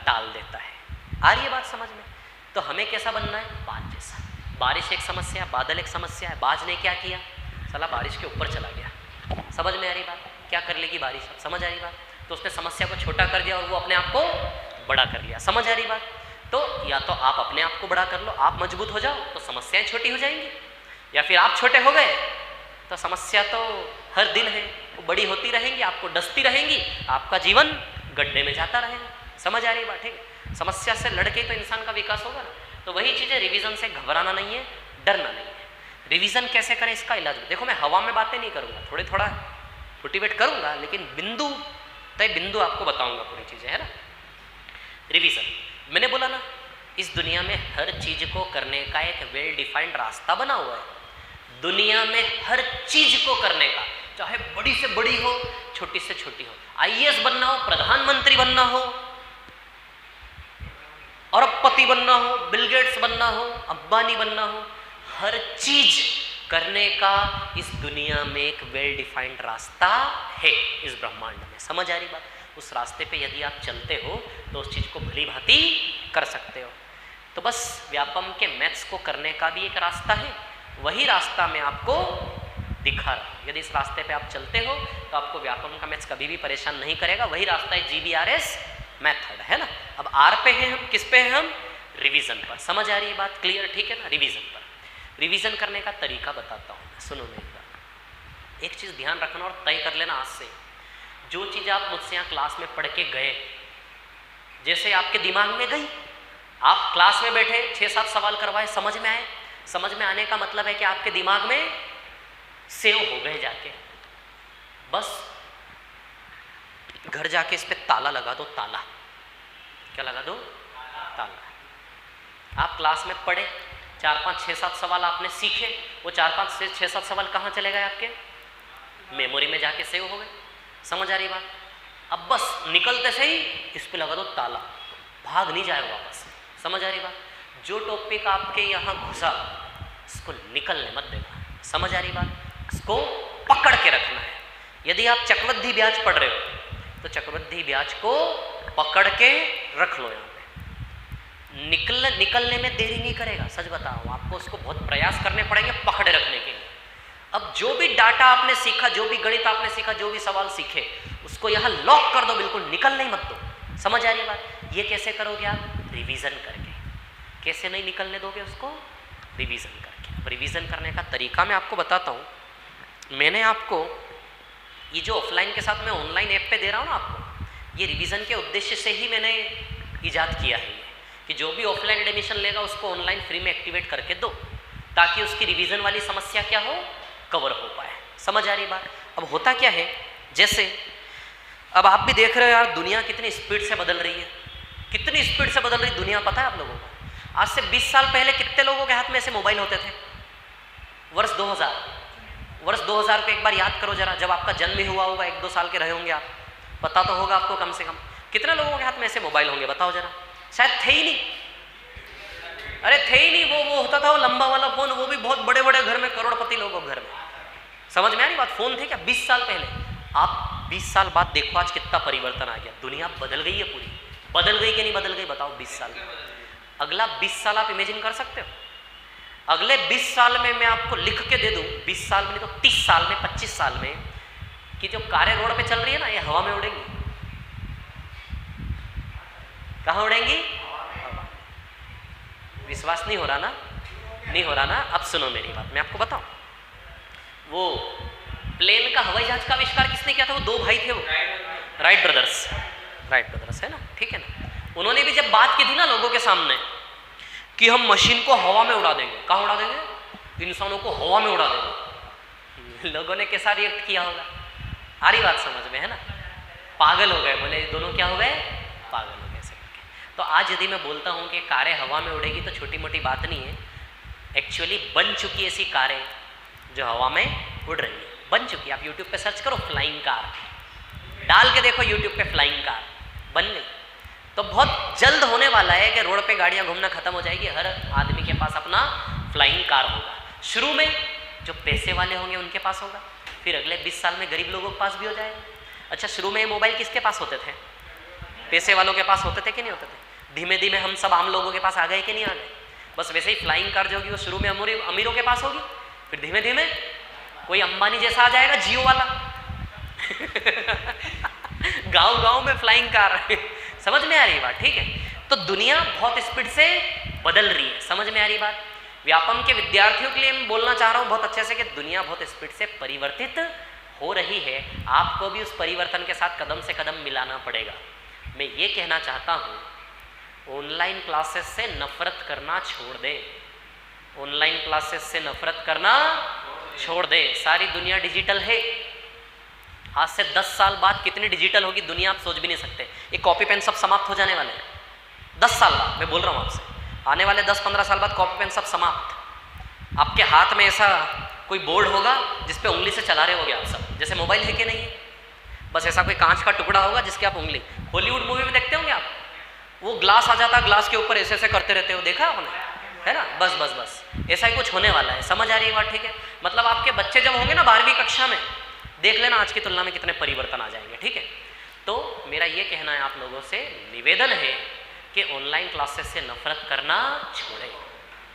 टाल देता है। आ रही है बात समझ में? तो हमें कैसा बनना है? बाज जैसा। बारिश एक समस्या, बादल एक समस्या है, बाज ने क्या किया, साला बारिश के ऊपर चला गया। समझ में आ रही बात? क्या कर लेगी बारिश, समझ आ रही बात? तो उसने समस्या को छोटा कर दिया और वो अपने आप को बड़ा कर लिया। समझ आ रही बात? तो या तो आप अपने आप को बड़ा कर लो, आप मजबूत हो जाओ तो समस्याएं छोटी हो जाएंगी, या फिर आप छोटे हो गए तो समस्या तो हर दिन है, वो बड़ी होती रहेंगी, आपको डसती रहेंगी, आपका जीवन गड्ढे में जाता रहेगा। समझ आ रही बात? ठीक है। समस्या से लड़के तो इंसान का विकास होगा ना। तो वही चीज़ें, रिवीजन से घबराना नहीं है, डरना नहीं है। रिवीजन कैसे करें इसका इलाज, देखो मैं हवा में बातें नहीं करूँगा, थोड़ा मोटिवेट करूँगा, लेकिन बिंदु आपको बताऊँगा पूरी चीज़ें, है ना। रिवीजन, मैंने बोला ना, इस दुनिया में हर चीज को करने का एक वेल डिफाइंड रास्ता बना हुआ है। दुनिया में हर चीज को करने का, चाहे बड़ी से बड़ी हो, छोटी से छोटी हो, आईएएस बनना हो, प्रधानमंत्री बनना हो, अरबपति बनना हो, बिल गेट्स बनना हो, अंबानी बनना हो, हर चीज करने का इस दुनिया में एक वेल डिफाइंड रास्ता है इस ब्रह्मांड में। समझ आ रही बात? उस रास्ते पे यदि आप चलते हो तो उस चीज़ को भली भांति कर सकते हो। तो बस व्यापम के मैथ्स को करने का भी एक रास्ता है, वही रास्ता मैं आपको दिखा रहा हूँ। यदि इस रास्ते पे आप चलते हो तो आपको व्यापम का मैथ्स कभी भी परेशान नहीं करेगा। वही रास्ता है GBRS मेथड, है ना। अब आर पे हैं हम, किस पे हैं हम? रिवीजन पर। समझ आ रही है बात? क्लियर? ठीक है ना। रिवीजन पर, रिवीजन करने का तरीका बताता हूँ, सुनो मेरी बात। एक चीज़ ध्यान रखना और तय कर लेना आज से, जो चीज़ आप मुझसे यहाँ क्लास में पढ़ के गए, जैसे आपके दिमाग में गई, आप क्लास में बैठे 6-7 सवाल करवाए, समझ में आए। समझ में आने का मतलब है कि आपके दिमाग में सेव हो गए जाके। बस घर जाके इस पे ताला लगा दो, ताला। क्या लगा दो? ताला। आप क्लास में पढ़े, 4-5-6-7 सवाल आपने सीखे, वो 4-5-6-7 सवाल कहाँ चले गए? आपके मेमोरी में जाके सेव हो गए। समझ आ रही बात? अब बस निकलते से ही इस पे लगा दो ताला, भाग नहीं जाएगा वापस। समझ आ रही बात? जो टॉपिक आपके यहाँ घुसा इसको निकलने मत देना। समझ आ रही बात? इसको पकड़ के रखना है। यदि आप चक्रवृद्धि ब्याज पढ़ रहे हो तो चक्रवृद्धि ब्याज को पकड़ के रख लो। यहाँ पे निकलने में देरी नहीं करेगा। सच बताओ, आपको उसको बहुत प्रयास करने पड़ेंगे पकड़े रखने के लिए। अब जो भी डाटा आपने सीखा, जो भी गणित आपने सीखा, जो भी सवाल सीखे, उसको यहाँ लॉक कर दो, बिल्कुल निकलने मत दो। समझ आ रही बात? ये कैसे करोगे आप? रिवीजन करके। कैसे नहीं निकलने दोगे उसको? रिवीजन करके। अब रिवीजन करने का तरीका मैं आपको बताता हूँ। मैंने आपको ये जो ऑफलाइन के साथ मैं ऑनलाइन ऐप पे दे रहा हूँ ना आपको, ये रिवीजन के उद्देश्य से ही मैंने इजाद किया है ये, कि जो भी ऑफलाइन एडमिशन लेगा उसको ऑनलाइन फ्री में एक्टिवेट करके दो, ताकि उसकी रिवीजन वाली समस्या क्या हो, कवर हो पाए। समझ आ रही बात? अब होता क्या है, जैसे अब आप भी देख रहे हो यार, दुनिया कितनी स्पीड से बदल रही है। कितनी स्पीड से बदल रही दुनिया, पता है आप लोगों को? आज से 20 साल पहले कितने लोगों के हाथ में ऐसे मोबाइल होते थे? वर्ष 2000 को एक बार याद करो जरा, जब आपका जन्म ही हुआ होगा, 1-2 साल के रहे होंगे आप, पता तो होगा आपको कम से कम। कितने लोगों के हाथ में ऐसे मोबाइल होंगे बताओ जरा? शायद थे ही नहीं। अरे थे ही नहीं। वो होता था वो लंबा वाला फोन, वो भी बहुत बड़े बड़े घर में, करोड़पति लोगों के घर में। समझ में आ रही बात? फोन थे क्या 20 साल पहले? आप 20 साल बाद देखो आज कितना परिवर्तन आ गया। दुनिया बदल गई है पूरी। बदल गई कि नहीं बदल गई बताओ? 20 साल में। अगला 20 साल आप इमेजिन कर सकते हो? अगले 20 साल में मैं आपको लिख के दे दूं, 20 साल में नहीं तो 30 साल में, 25 साल में, कि जो कारें रोड पे चल रही है ना, ये हवा में उड़ेंगी। कहाँ उड़ेंगी? विश्वास नहीं हो रहा ना? नहीं हो रहा ना? अब सुनो मेरी बात, मैं आपको बताऊं। वो प्लेन का, हवाई जहाज का आविष्कार किसने किया था? वो 2 भाई थे, वो राइट ब्रदर्स है ना, ठीक है ना। उन्होंने भी जब बात की थी ना लोगों के सामने कि हम मशीन को हवा में उड़ा देंगे। कहाँ उड़ा देंगे? इंसानों को हवा में उड़ा देंगे। लोगों ने कैसा रिएक्ट किया होगा? आ रही बात समझ में है ना? पागल हो गए, बोले दोनों क्या हो गए? पागल हो गए ऐसे करके। तो आज यदि मैं बोलता हूँ कि कारें हवा में उड़ेगी तो छोटी मोटी बात नहीं है। एक्चुअली बन चुकी ऐसी कारें जो हवा में उड़ रही है, बन चुकी। आप यूट्यूब पे सर्च करो फ्लाइंग कार, डाल के देखो यूट्यूब पे फ्लाइंग कार, बन गई। तो बहुत जल्द होने वाला है कि रोड पे गाड़ियां घूमना खत्म हो जाएगी, हर आदमी के पास अपना फ्लाइंग कार होगा। शुरू में जो पैसे वाले होंगे उनके पास होगा, फिर अगले 20 साल में गरीब लोगों के पास भी हो जाएगा। अच्छा, शुरू में ये मोबाइल किसके पास होते थे? पैसे वालों के पास होते थे कि नहीं होते थे? धीमे धीमे हम सब आम लोगों के पास आ गए कि नहीं आ गए? बस वैसे ही फ्लाइंग कार जो होगी वो शुरू में अमीरों के पास होगी, फिर धीमे धीमे कोई अंबानी जैसा आ जाएगा, जियो वाला। गांव में फ्लाइंग कार। समझ में आ रही बात? ठीक है। तो दुनिया बहुत स्पीड से बदल रही है। समझ में आ रही बात? व्यापम के विद्यार्थियों के लिए मैं बोलना चाह रहा हूं बहुत अच्छे से कि दुनिया बहुत स्पीड से परिवर्तित हो रही है। आपको भी उस परिवर्तन के साथ कदम से कदम मिलाना पड़ेगा। मैं ये कहना चाहता हूं, ऑनलाइन क्लासेस से नफरत करना छोड़ दे। ऑनलाइन क्लासेस से नफरत करना छोड़ दे। सारी दुनिया डिजिटल है। आज से 10 साल बाद कितनी डिजिटल होगी दुनिया, आप सोच भी नहीं सकते। ये कॉपी पेन सब समाप्त हो जाने वाले हैं 10 साल बाद। मैं बोल रहा हूँ आपसे, आने वाले 10-15 साल बाद कॉपी पेन सब समाप्त। आपके हाथ में ऐसा कोई बोर्ड होगा जिस पे उंगली से चला रहे होगे आप सब, जैसे मोबाइल है कि नहीं है। बस ऐसा कोई कांच का टुकड़ा होगा जिसके आप उंगली, हॉलीवुड मूवी में देखते होंगे आप, वो ग्लास आ जाता, ग्लास के ऊपर ऐसे ऐसे करते रहते हो, देखा आपने, है ना। बस ऐसा ही कुछ होने वाला है। समझ आ रही है बात? ठीक है। मतलब आपके बच्चे जब होंगे ना 12वीं कक्षा में, देख लेना आज की तुलना में कितने परिवर्तन आ जाएंगे। ठीक है। तो मेरा ये कहना है आप लोगों से, निवेदन है कि ऑनलाइन क्लासेस से नफरत करना छोड़ें।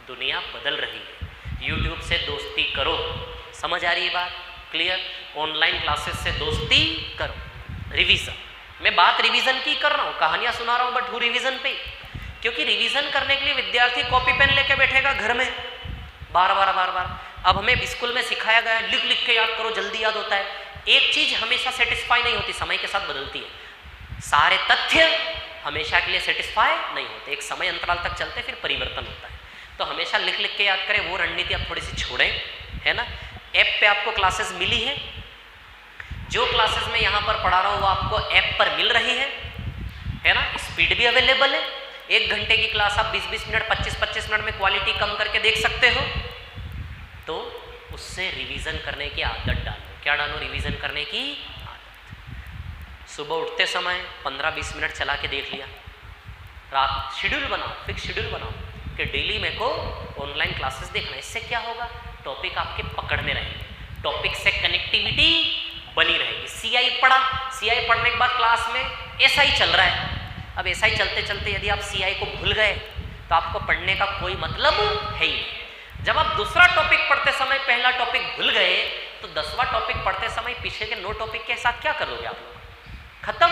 दुनिया बदल रही है। यूट्यूब से दोस्ती करो। समझ आ रही है बात? क्लियर? ऑनलाइन क्लासेस से दोस्ती करो। रिवीजन, मैं बात रिवीजन की कर रहा हूँ, कहानियाँ सुना रहा हूँ, बट हूँ रिवीजन पे, क्योंकि रिवीजन करने के लिए विद्यार्थी कॉपी पेन लेके बैठेगा घर में बार बार। अब हमें स्कूल में सिखाया गया है लिख के याद करो, जल्दी याद होता है। एक चीज हमेशा सेटिस्फाई नहीं होती, समय के साथ बदलती है। सारे तथ्य हमेशा के लिए सेटिस्फाई नहीं होते, एक समय अंतराल तक चलते फिर परिवर्तन होता है। तो हमेशा लिख के याद करें, वो रणनीति आप थोड़ी सी छोड़ें, है ना। ऐप पे आपको क्लासेस मिली है, जो क्लासेस मैं यहाँ पर पढ़ा रहा हूँ वो आपको ऐप पर मिल रही है ना। स्पीड भी अवेलेबल है। 1 घंटे की क्लास आप 20-20 मिनट, 25-25 मिनट में क्वालिटी कम करके देख सकते हो। तो उससे रिवीजन करने की आदत डालो। क्या डालो? रिवीजन करने की आदत। सुबह उठते समय 15-20 मिनट चला के देख लिया। रात शेड्यूल बनाओ, फिक्स शेड्यूल बनाओ, कि डेली मेरे को ऑनलाइन क्लासेस देखना। इससे क्या होगा, टॉपिक आपके पकड़ में रहेंगे, टॉपिक से कनेक्टिविटी बनी रहेगी। सीआई पढ़ा, सीआई पढ़ने के बाद क्लास में एसआई चल रहा है। अब एसआई चलते चलते यदि आप सीआई को भूल गए तो आपको पढ़ने का कोई मतलब है ही नहीं। जब आप दूसरा टॉपिक पढ़ते समय पहला टॉपिक भूल गए तो 10वां टॉपिक पढ़ते समय पीछे के 9 टॉपिक के साथ क्या करोगे आप लोग, खत्म,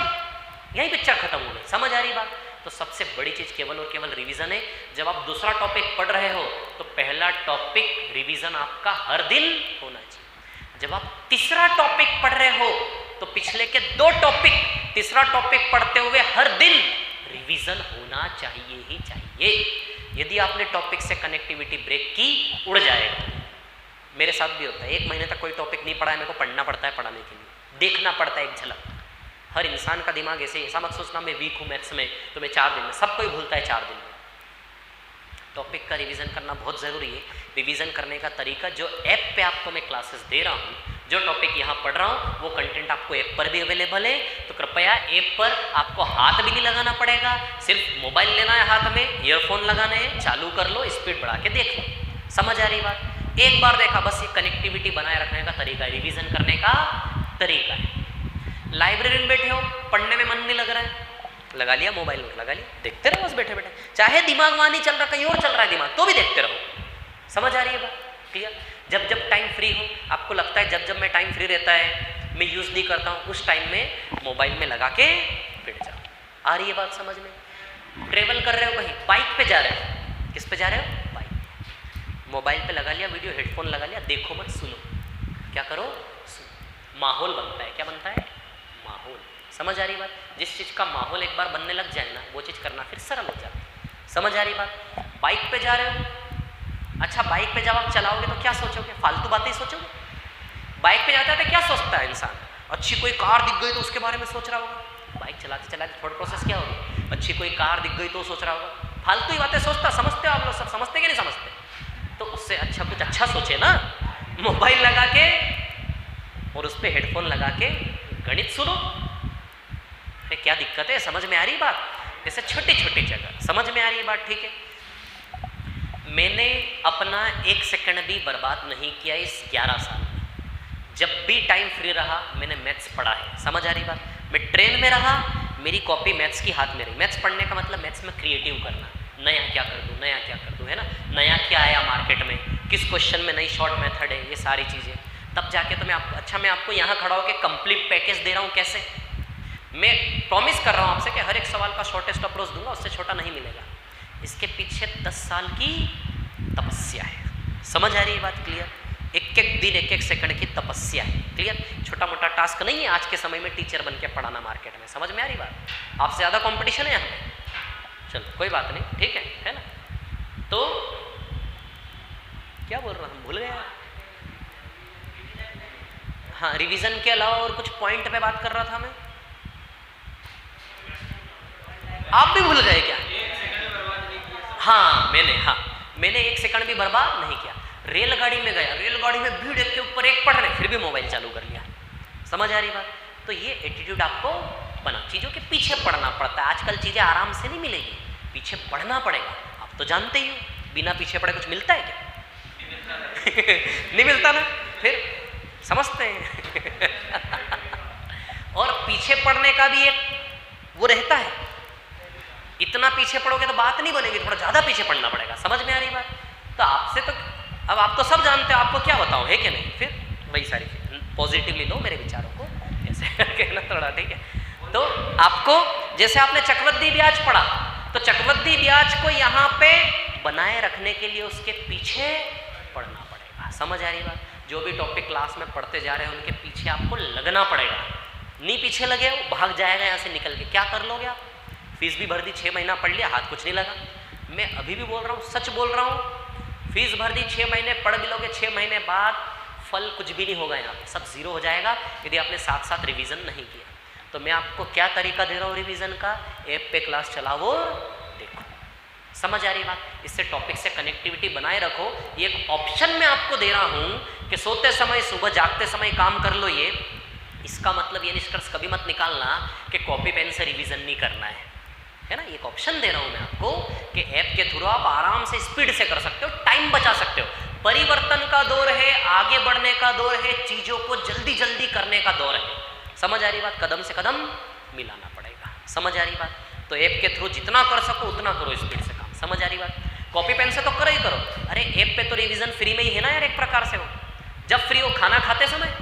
यही पिक्चर खत्म हो गई। समझ आ रही बात। तो सबसे बड़ी चीज केवल और केवल रिवीजन है। जब आप दूसरा टॉपिक पढ़ रहे हो तो पहला टॉपिक रिवीजन आपका हर दिन होना चाहिए। जब आप तीसरा टॉपिक पढ़ रहे हो तो पिछले के 2 टॉपिक तीसरा टॉपिक पढ़ते हुए हर दिन रिवीजन होना चाहिए ही चाहिए। यदि आपने टॉपिक से कनेक्टिविटी ब्रेक की, उड़ जाएगा। मेरे साथ भी होता है, 1 महीने तक कोई टॉपिक नहीं पढ़ा है, मेरे को पढ़ना पड़ता है, पढ़ाने के लिए देखना पड़ता है एक झलक। हर इंसान का दिमाग ऐसा मत सोचना मैं वीक हूँ मैथ्स में तो मैं 4 दिन में, सब कोई भूलता है 4 दिन में। टॉपिक का रिवीजन करना बहुत ज़रूरी है। रिवीजन करने का तरीका, जो ऐप पे आपको मैं क्लासेस दे रहा हूँ, जो टॉपिक यहाँ पढ़ रहा हूँ वो कंटेंट आपको ऐप पर भी अवेलेबल है। तो कृपया ऐप पर आपको हाथ भी नहीं लगाना पड़ेगा, सिर्फ मोबाइल लेना है हाथ में, ईयरफोन लगाने हैं, चालू कर लो, स्पीड बढ़ा के देख लो। समझ आ रही बात। एक बार देखा बस, ये कनेक्टिविटी बनाए रखने का तरीका है, रिवीजन करने का तरीका है। लाइब्रेरी में बैठे हो, पढ़ने में मन नहीं लग रहा है, लगा लिया मोबाइल, लगा लिया, देखते रहो बस बैठे बैठे, चाहे दिमाग वहां नहीं चल रहा, कहीं और चल रहा है दिमाग, तो भी देखते रहो। समझ आ रही है बात, क्लियर। जब जब टाइम फ्री हो, आपको लगता है जब जब मैं टाइम फ्री रहता है मैं यूज़ नहीं करता हूँ, उस टाइम में मोबाइल में लगा के बैठ जाओ। आ रही है बात समझ में। ट्रेवल कर रहे हो, कहीं बाइक पे जा रहे हो, किस पे जा रहे हो, बाइक, मोबाइल पे लगा लिया वीडियो, हेडफोन लगा लिया, देखो मत सुनो, क्या करो, सुनो। माहौल बनता है, क्या बनता है, माहौल। समझ आ रही बात। जिस चीज़ का माहौल एक बार बनने लग जाए ना, वो चीज़ करना फिर सरल हो जाता है। समझ आ रही बात। बाइक पे जा रहे हो, अच्छा बाइक पे जब आप चलाओगे तो क्या सोचोगे, फालतू बातें ही सोचोगे। बाइक पे जाता है तो क्या सोचता है इंसान, अच्छी कोई कार दिख गई तो उसके बारे में सोच रहा होगा। बाइक चलाते चलाते थोड़ा प्रोसेस क्या होगी, अच्छी कोई कार दिख गई तो सोच रहा होगा। फालतू ही बातें सोचता, समझते हो आप लोग सब, समझते कि नहीं समझते। तो उससे अच्छा कुछ अच्छा सोचे ना, मोबाइल लगा के और उस पर हेडफोन लगा के गणित सुनो। क्या दिक्कत है, समझ में आ रही बात। जैसे छोटी छोटी जगह समझ में आ रही है बात, ठीक है। मैंने अपना 1 सेकंड भी बर्बाद नहीं किया इस 11 साल में। जब भी टाइम फ्री रहा मैंने मैथ्स पढ़ा है। समझ आ रही बात। मैं ट्रेन में रहा, मेरी कॉपी मैथ्स की हाथ में रही। मैथ्स पढ़ने का मतलब मैथ्स में क्रिएटिव करना, नया क्या कर दूँ, नया क्या कर दूँ, है ना, नया क्या आया मार्केट में, किस क्वेश्चन में नई शॉर्ट मेथड है, ये सारी चीज़ें। तब जाके तो मैं आपको, अच्छा मैं आपको यहाँ खड़ा होकर कंप्लीट पैकेज दे रहा हूँ। कैसे, मैं प्रॉमिस कर रहा हूँ आपसे कि हर एक सवाल का शॉर्टेस्ट अप्रोच दूंगा, उससे छोटा नहीं मिलेगा। इसके पीछे 10 साल की तपस्या है। समझ आ रही है बात, क्लियर। एक एक दिन, एक एक सेकंड की तपस्या है, क्लियर। छोटा मोटा टास्क नहीं है आज के समय में टीचर बन के पढ़ाना मार्केट में। समझ में आ रही बात। आपसे ज़्यादा कंपटीशन है यहाँ पे, चलो कोई बात नहीं, ठीक है ना। तो क्या बोल रहा हूँ, भूल गया। हाँ, रिवीजन के अलावा और कुछ पॉइंट पे बात कर रहा था मैं, आप भी भूल गए क्या। हाँ मैंने 1 सेकंड भी बर्बाद नहीं किया। रेलगाड़ी में गया, रेलगाड़ी में भीड़ एक के ऊपर एक पढ़ रहे, फिर भी मोबाइल चालू कर लिया। समझ आ रही बात। तो ये एटीट्यूड आपको बना, चीज़ों के पीछे पढ़ना पड़ता है। आजकल चीज़ें आराम से नहीं मिलेगी, पीछे पढ़ना पड़ेगा। आप तो जानते ही हो, बिना पीछे पढ़े कुछ मिलता है क्या नहीं मिलता ना, फिर समझते हैं और पीछे पढ़ने का भी एक वो रहता है। इतना पीछे पढ़ोगे तो बात नहीं बनेगी, थोड़ा ज़्यादा पीछे पढ़ना पड़ेगा। समझ में आ रही बात। तो आपसे तो अब आप तो सब जानते हो, आपको क्या बताऊं, है कि नहीं। फिर वही सारी पॉजिटिवली लो मेरे विचारों को, ऐसे कहना थोड़ा, ठीक है। तो आपको, जैसे आपने चक्रवृद्धि ब्याज पढ़ा, तो चक्रवृद्धि ब्याज को यहाँ पे बनाए रखने के लिए उसके पीछे पढ़ना पड़ेगा। समझ आ रही बात। जो भी टॉपिक क्लास में पढ़ते जा रहे हैं उनके पीछे आपको लगना पड़ेगा। नहीं पीछे लगे वो भाग जाएगा यहाँ से निकल के, क्या कर लोगे आप। फीस भी भर दी, 6 महीना पढ़ लिया, हाथ कुछ नहीं लगा। मैं अभी भी बोल रहा हूँ, सच बोल रहा हूँ। फीस भर दी, 6 महीने पढ़ भी लोगे, 6 महीने बाद फल कुछ भी नहीं होगा, यहाँ पे सब जीरो हो जाएगा यदि आपने साथ साथ रिवीजन नहीं किया। तो मैं आपको क्या तरीका दे रहा हूँ रिवीजन का, ऐप पे क्लास चलाओ और देखो। समझ आ रही बात। इससे टॉपिक से कनेक्टिविटी बनाए रखो। ये एक ऑप्शन मैं आपको दे रहा हूँ कि सोते समय, सुबह जागते समय काम कर लो। ये इसका मतलब ये निष्कर्ष कभी मत निकालना कि कॉपी पेन से रिवीजन नहीं करना है है ना, एक ऑप्शन दे रहा हूं मैं आपको कि ऐप के थ्रू आप आराम से स्पीड से कर सकते हो, टाइम बचा सकते हो। परिवर्तन का दौर है, आगे बढ़ने का दौर है, चीजों को जल्दी जल्दी करने का दौर है। समझ आ रही बात? कदम से कदम मिलाना पड़ेगा। समझ आ रही बात? तो ऐप के थ्रू जितना कर सको उतना करो स्पीड से काम। समझ आ रही बात? कॉपी पेन से तो करो ही करो। अरे ऐप पे तो रिवीजन फ्री में ही है ना यार, एक प्रकार से हो। जब फ्री हो खाना खाते समय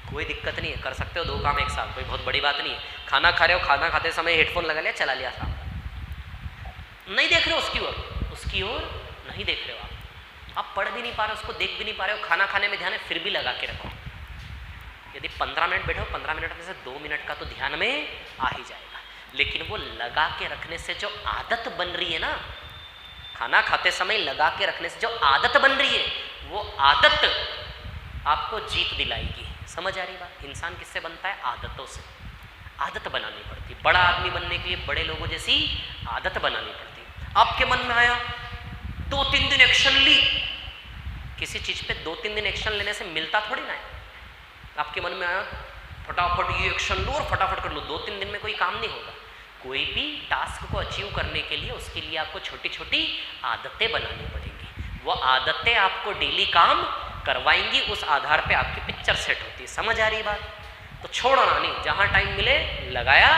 कोई दिक्कत नहीं है, कर सकते हो 2 काम एक साथ, कोई बहुत बड़ी बात नहीं है। खाना खा रहे हो, खाना खाते समय हेडफोन लगा लिया, चला लिया सामने, नहीं देख रहे हो उसकी ओर नहीं देख रहे हो आप पढ़ भी नहीं पा रहे हो, उसको देख भी नहीं पा रहे हो, खाना खाने में ध्यान है फिर भी लगा के रखो। यदि 15 मिनट बैठो, 15 मिनट में से 2 मिनट का तो ध्यान में आ ही जाएगा। लेकिन वो लगा के रखने से जो आदत बन रही है ना, खाना खाते समय लगा के रखने से जो आदत बन रही है, वो आदत आपको जीत दिलाएगी। समझ आ रही बात? इंसान किससे बनता है? आदतों से। आदत बनानी पड़ती। बड़ा आदमी बनने के लिए बड़े लोगों जैसी आदत बनानी पड़ती। आपके मन में आया 2-3 दिन एक्शन ली, किसी चीज पे 2-3 दिन एक्शन लेने से मिलता थोड़ी ना है। आपके मन में आया फटाफट ये एक्शन लो और फटाफट कर लो, 2-3 दिन में कोई काम नहीं होगा। कोई भी टास्क को अचीव करने के लिए उसके लिए आपको छोटी छोटी आदतें बनानी पड़ेंगी। वो आदतें आपको डेली काम करवाएंगी, उस आधार पे आपकी पिक्चर सेट होती है। समझ आ रही बात? तो छोड़ना नहीं, जहां टाइम मिले लगाया,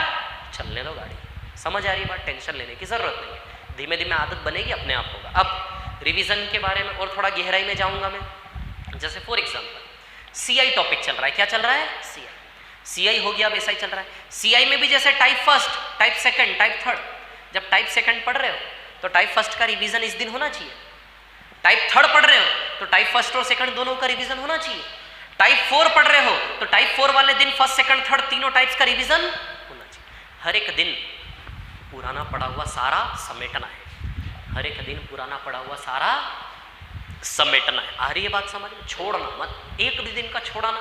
चलने दो गाड़ी। समझ आ रही बात? टेंशन लेने की जरूरत नहीं है, धीमे धीमे आदत बनेगी, अपने आप होगा। अब रिवीजन के बारे में और थोड़ा गहराई में जाऊंगा मैं। जैसे फॉर एग्जाम्पल CI टॉपिक चल रहा है, क्या चल रहा है? CI हो गया, अब SI चल रहा है। CI में भी जैसे type first, type second, type third. जब टाइप सेकंड पढ़ रहे हो तो टाइप फर्स्ट का रिवीजन इस दिन होना चाहिए। टाइप थर्ड पढ़ रहे हो तो टाइप फर्स्ट और सेकंड दोनों का रिवीजन होना चाहिए। टाइप 4 पढ़ रहे हो तो टाइप 4 वाले दिन फर्स्ट सेकंड थर्ड तीनों टाइप्स का रिवीजन होना चाहिए। हर एक दिन पुराना पढ़ा हुआ सारा समेटना है। हर एक दिन पुराना पढ़ा हुआ सारा समेटना है। आ रही है बात समझ में? छोड़ना मत, एक भी दिन का छोड़ना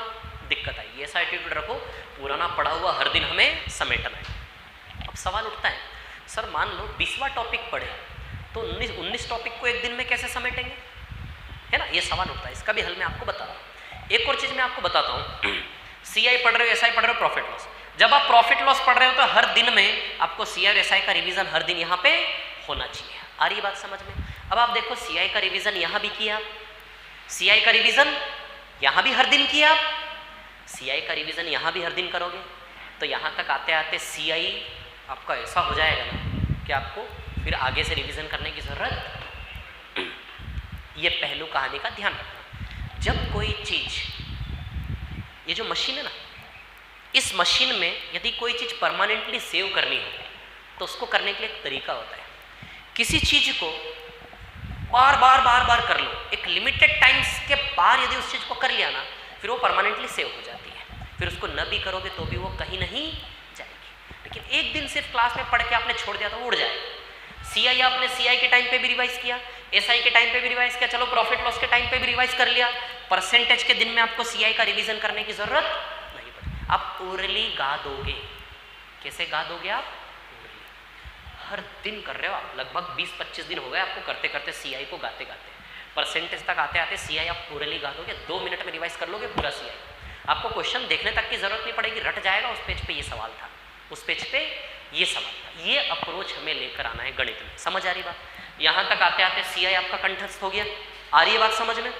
दिक्कत आएगी। ऐसा एटीट्यूड रखो, पुराना पढ़ा हुआ हर दिन हमें समेटना है। अब सवाल उठता है, सर मान लो 20वां टॉपिक पढ़े तो 19 टॉपिक को एक दिन में कैसे समेटेंगे? है ना, ये सवाल उठता है। इसका भी हल मैं आपको बता रहा हूँ। एक और चीज मैं आपको बताता हूँ। CI पढ़ रहे हो, SI पढ़ रहे हो, प्रॉफिट लॉस। जब आप प्रॉफिट लॉस पढ़ रहे हो तो हर दिन में आपको CI और SI का रिवीजन हर दिन यहाँ पे होना चाहिए। आ रही बात समझ में? अब आप देखो CI का रिवीजन यहाँ भी किया, CI का रिवीजन यहाँ भी हर दिन किया, CI का रिवीजन यहाँ भी हर दिन करोगे तो यहाँ तक आते आते CI आपका ऐसा हो जाएगा ना कि आपको फिर आगे से रिवीजन करने की जरूरत। ये पहलू कहानी का ध्यान रखना। जब कोई चीज, ये जो मशीन है ना, इस मशीन में यदि कोई चीज परमानेंटली सेव करनी हो तो उसको करने के लिए एक तरीका होता है। किसी चीज को बार बार कर लो, एक लिमिटेड टाइम्स के पार यदि उस चीज को कर लिया ना, फिर वो परमानेंटली सेव हो जाती है। फिर उसको न भी करोगे तो भी वो कहीं नहीं जाएगी। लेकिन एक दिन सिर्फ क्लास में पढ़ के आपने छोड़ दिया तो उड़ जाएगा। CI आपने CI के टाइम पे भी रिवाइज किया, SI के टाइम पे भी रिवाइज किया, चलो प्रॉफिट लॉस के टाइम पे भी रिवाइज कर लिया, परसेंटेज के दिन में आपको CI का रिवीजन करने की जरूरत नहीं पड़ती। आप ओरली गा दोगे। कैसे गा दोगे आप? हर दिन कर रहे हो आप, लगभग 20-25 दिन हो गए आपको करते करते CI को गाते गाते। परसेंटेज तक आते आते CI आप पूरे गा दोगे, 2 मिनट में रिवाइज कर लोगे पूरा CI। आपको क्वेश्चन देखने तक की जरूरत नहीं पड़ेगी, रट जाएगा। उस पेज पे ये सवाल था, उस पेज पे ये सवाल था। ये अप्रोच हमें लेकर आना है गणित में। समझ आ रही बात? यहाँ तक आते आते CI आपका कंठस्थ हो गया। आ रही है बात समझ में?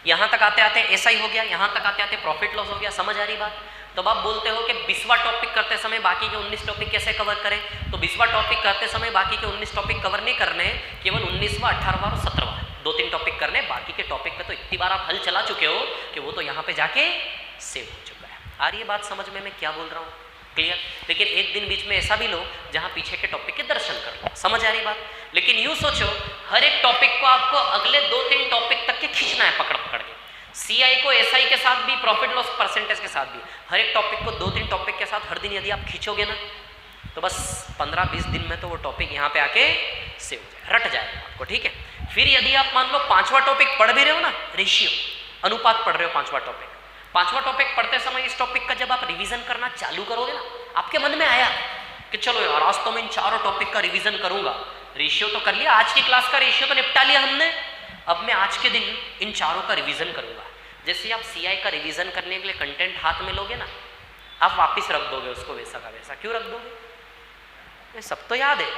यहाँ तक आते आते SI हो गया, यहाँ तक आते आते प्रॉफिट लॉस हो गया। समझ आ रही बात? तो अब आप बोलते हो कि 20वां टॉपिक करते समय बाकी के 19 टॉपिक कैसे कवर करें? तो 20वां टॉपिक करते समय बाकी के 19 टॉपिक कवर नहीं करने, केवल 19वां, 18वां और 17वां 2-3 टॉपिक करने। बाकी के टॉपिक पे तो इतनी बार आप हल चला चुके हो कि वो तो यहाँ पे जाके सेव हो चुका है। आ रही है बात समझ में? मैं क्या बोल रहा हूँ? क्लियर? लेकिन एक दिन बीच में ऐसा भी लो जहाँ पीछे के टॉपिक के दर्शन कर लो। समझ आ रही बात? लेकिन यूँ सोचो, हर एक टॉपिक को आपको अगले 2-3 टॉपिक तक के खींचना है पकड़ पकड़ के। CI को SI के साथ भी, प्रॉफिट लॉस परसेंटेज के साथ भी, हर एक टॉपिक को 2-3 टॉपिक के साथ हर दिन यदि आप खींचोगे ना, तो बस 15-20 दिन में तो वो टॉपिक यहाँ पे आके सेव हो जाए, रट जाएगा आपको। ठीक है? फिर यदि आप मान लो 5वां टॉपिक पढ़ भी रहे हो ना, रेशियो, अनुपात पढ़ रहे हो 5वां टॉपिक, 5वां टॉपिक पढ़ते समय इस टॉपिक का जब आप रिवीजन करना चालू करोगे ना, आपके मन में आया कि चलो यार आज तो मैं इन चारों टॉपिक का रिवीजन करूंगा। रेशियो तो कर लिया, आज की क्लास का रेशियो तो निपटा लिया हमने, अब मैं आज के दिन इन चारों का रिवीजन करूंगा। जैसे आप CI का रिवीजन करने के लिए कंटेंट हाथ में लोगे ना, आप वापस रख दोगे उसको वैसा का वैसा। क्यों रख दोगे? ये सब तो याद है,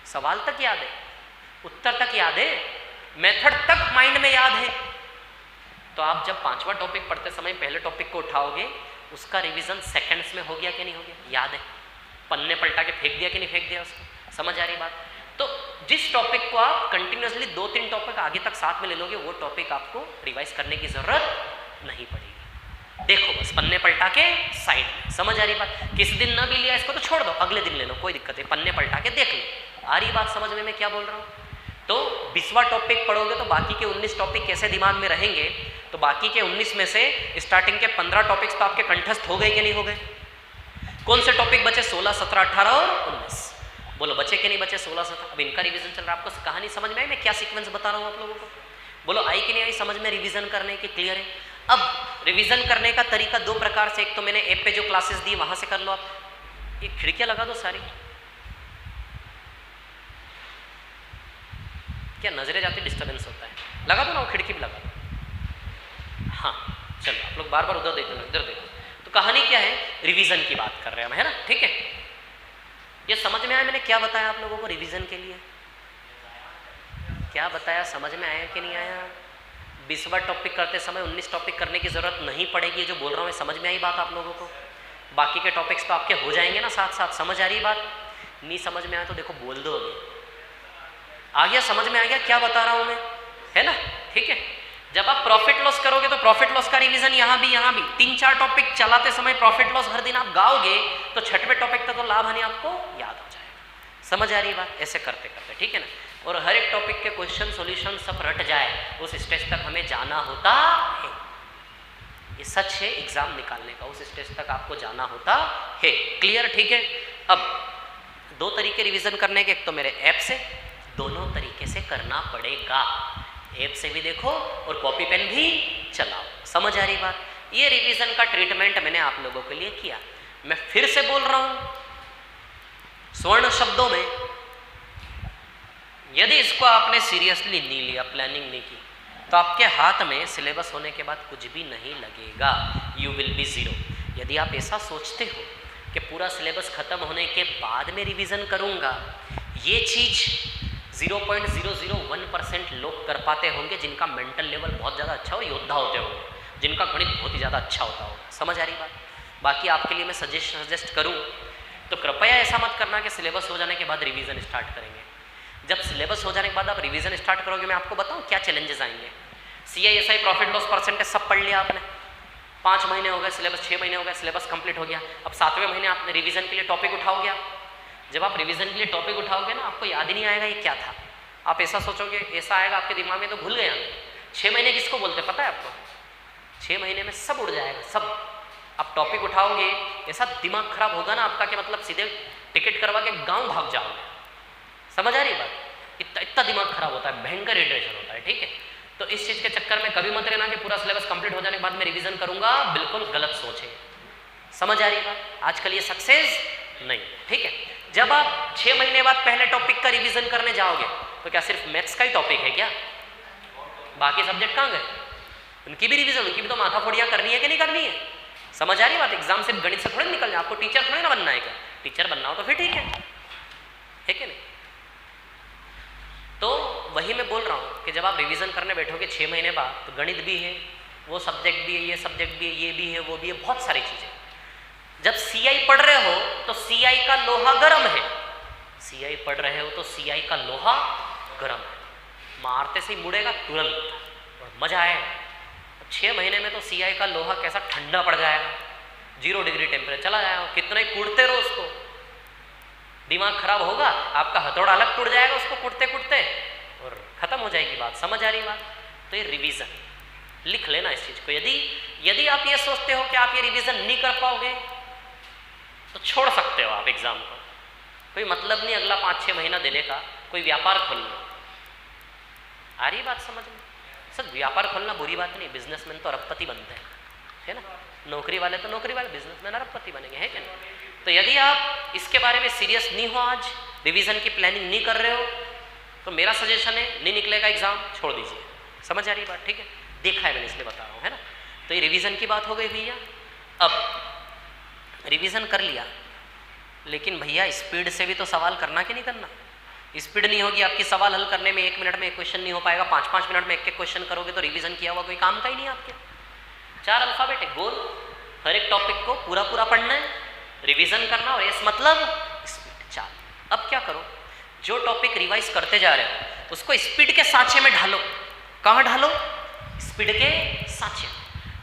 सवाल तक याद है, उत्तर तक याद है, मेथड तक माइंड में याद है। तो आप जब 5वां टॉपिक पढ़ते समय पहले टॉपिक को उठाओगे, उसका रिवीजन सेकंड्स में हो गया कि नहीं हो गया, याद है, पन्ने पलटा के फेंक दिया कि नहीं फेंक दिया उसको, समझ आ रही बात। तो जिस टॉपिक को आप कंटिन्यूसली 2-3 टॉपिक आगे तक साथ में ले लोगे, वो टॉपिक आपको रिवाइज करने की जरूरत नहीं पड़ेगी। देखो बस पन्ने पलटा के साइड में, समझ आ रही बात। किसी दिन ना भी लिया इसको तो छोड़ दो, अगले दिन ले लो, कोई दिक्कत नहीं, पन्ने पलटा के देख लो। आ रही बात समझ में मैं क्या बोल रहा हूँ। तो 20वां टॉपिक पढ़ोगे तो बाकी के 19 टॉपिक कैसे दिमाग में रहेंगे, तो बाकी के 19 में से स्टार्टिंग के 15 टॉपिक्स तो आपके कंठस्थ हो गए कि नहीं हो गए। कौन से टॉपिक बचे, 16, 17, 18 और 19, बोलो बचे कि नहीं बचे, 16, 17। अब इनका रिवीजन चल रहा है, आपको कहानी समझ में आई, मैं क्या सीक्वेंस बता रहा हूँ आप लोगों को, बोलो आई कि नहीं आई समझ में, रिवीजन करने की क्लियर है। अब रिवीजन करने का तरीका 2 प्रकार से, एक तो मैंने ऐप पे जो क्लासेस दी वहां से कर लो आप, ये खिड़कियां लगा दो सारी, क्या नजरें जाती डिस्टर्बेंस होता है, लगा दो ना, वो खिड़की भी लगा दो। हाँ चलो, आप लोग बार बार उधर देखो इधर देखो। तो कहानी क्या है, रिवीजन की बात कर रहे हैं हम, है ना, ठीक है। ये समझ में आया मैंने क्या बताया आप लोगों को रिवीजन के लिए, क्या बताया, समझ में आया कि नहीं आया। 20वां टॉपिक करते समय 19 टॉपिक करने की जरूरत नहीं पड़ेगी, जो बोल रहा हूँ समझ में आई बात आप लोगों को। बाकी के टॉपिक्स तो आपके हो जाएंगे ना साथ साथ, समझ आ रही बात। नहीं समझ में आया तो देखो बोल दो, अभी आ गया, समझ में आ गया क्या बता रहा हूँ मैं, है ना, ठीक है। जब आप प्रॉफिट लॉस करोगे तो प्रॉफिट लॉस का रिवीजन यहाँ भी 3-4 टॉपिक चलाते समय प्रॉफिट लॉस हर दिन आप गाओगे तो 6वें टॉपिक तक तो लाभ हानि आपको याद हो जाएगा, समझ आ रही बात। ऐसे करते करते, ठीक है ना, और हर एक टॉपिक के क्वेश्चन सॉल्यूशन सब रट जाए, उस स्टेज तक हमें जाना होता है। ये सच है एग्जाम निकालने का, उस स्टेज तक आपको जाना होता है, क्लियर, ठीक है। अब 2 तरीके रिवीजन करने के, एक तो मेरे ऐप से, दोनों तरीके से करना पड़ेगा, ऐप से भी देखो और कॉपी पेन भी चलाओ, समझ आ रही बात। ये रिवीजन का ट्रीटमेंट मैंने आप लोगों के लिए किया। मैं फिर से बोल रहा हूं स्वर्ण शब्दों में, यदि इसको आपने सीरियसली नहीं लिया, प्लानिंग नहीं की, तो आपके हाथ में सिलेबस होने के बाद कुछ भी नहीं लगेगा, यू विल बी जीरो। यदि आप ऐसा सोचते हो कि पूरा सिलेबस खत्म होने के बाद में रिवीजन करूंगा, ये चीज 0.001% लोग कर पाते होंगे जिनका मेंटल लेवल बहुत ज़्यादा अच्छा हो, योद्धा होते होंगे, जिनका गणित बहुत ही ज़्यादा अच्छा होता होगा, समझ आ रही बात। बाकी आपके लिए मैं सजेस्ट करूं तो कृपया ऐसा मत करना कि सिलेबस हो जाने के बाद रिवीजन स्टार्ट करेंगे। जब सिलेबस हो जाने के बाद आप रिवीजन स्टार्ट करोगे, मैं आपको बताऊं क्या चैलेंजेस आएंगे। CISI प्रॉफिट लॉस परसेंटेज सब पढ़ लिया आपने, 5 महीने हो गए सिलेबस, 6 महीने हो गए सिलेबस कंप्लीट हो गया। अब 7वें महीने आपने रिवीजन के लिए टॉपिक उठाओगे। आप जब आप रिवीजन के लिए टॉपिक उठाओगे ना, आपको याद ही नहीं आएगा ये क्या था। आप ऐसा सोचोगे, ऐसा आएगा आपके दिमाग में तो भूल गया। 6 महीने किसको बोलते पता है आपको, 6 महीने में सब उड़ जाएगा, सब। आप टॉपिक उठाओगे, ऐसा दिमाग खराब होगा ना आपका कि मतलब सीधे टिकट करवा के गाँव भाग जाओगे, समझ आ रही बात। इतना दिमाग खराब होता है, भयंकर इरिटेशन होता है, ठीक है। तो इस चीज़ के चक्कर में कभी मत रहना कि पूरा सिलेबस कंप्लीट हो जाने के बाद मैं रिवीजन करूंगा, बिल्कुल गलत सोच है, समझ आ रही बात। आजकल ये सक्सेस नहीं, ठीक है। जब आप 6 महीने बाद पहले टॉपिक का रिवीजन करने जाओगे तो क्या सिर्फ मैथ्स का ही टॉपिक है क्या, बाकी सब्जेक्ट कहाँ गए, उनकी भी रिवीजन, उनकी भी तो माथा फोड़ियाँ करनी है कि नहीं करनी है, समझ आ रही बात। एग्जाम सिर्फ गणित से थोड़ी निकल जाए, आपको टीचर थोड़ी ना बनना है क्या, टीचर बनना हो तो फिर ठीक है कि नहीं। तो वही मैं बोल रहा हूँ कि जब आप रिवीजन करने बैठोगे 6 महीने बाद, तो गणित भी है, वो सब्जेक्ट भी है, ये सब्जेक्ट भी है, ये भी है, वो भी है, बहुत सारी चीज़ें। जब CI पढ़ रहे हो तो CI का लोहा गर्म है, CI पढ़ रहे हो तो CI का लोहा गर्म है, मारते से ही मुड़ेगा तुरंत और मजा आएगा। 6 महीने में तो CI का लोहा कैसा ठंडा पड़ जाएगा, 0 डिग्री टेम्परेचर चला जाएगा, कितना ही कूटते रहो उसको, दिमाग खराब होगा, आपका हथौड़ा अलग टूट जाएगा उसको कूटते कूटते और खत्म हो जाएगी बात, समझ आ रही बात। तो ये रिवीजन लिख लेना इस चीज को। यदि आप ये सोचते हो कि आप ये रिवीजन नहीं कर पाओगे तो छोड़ सकते हो आप एग्जाम को, कोई मतलब नहीं अगला 5-6 महीना देने का, कोई व्यापार खोल लो। आ रही बात समझ में। सर व्यापार खोलना बुरी बात नहीं, बिजनेसमैन तो अरबपति बनते हैं, है ना, नौकरी वाले तो नौकरी वाले, बिजनेसमैन अरबपति बनेंगे, है क्या नहीं। तो यदि आप इसके बारे में सीरियस नहीं हो, आज रिवीजन की प्लानिंग नहीं कर रहे हो, तो मेरा सजेशन है नहीं निकलेगा एग्जाम, छोड़ दीजिए, समझ आ रही बात, ठीक है। देखा है मैंने इसलिए बता रहा हूँ, है ना। तो ये रिवीजन की बात हो गई भैया। अब रिवीजन कर लिया, लेकिन भैया स्पीड से भी तो सवाल करना कि नहीं करना? स्पीड नहीं होगी आपकी, सवाल हल करने में 1 मिनट में एक क्वेश्चन नहीं हो पाएगा, 5-5 मिनट में एक क्वेश्चन करोगे तो रिवीजन किया हुआ कोई काम का ही नहीं आपके। 4 अल्फाबेट गोल, हर एक टॉपिक को पूरा पूरा पढ़ना है, रिवीजन करना, और एस मतलब स्पीड। 4। अब क्या करो, जो टॉपिक रिवाइज करते जा रहे हो उसको स्पीड के सांचे में ढालो। कहाँ ढालो? स्पीड के सांचे।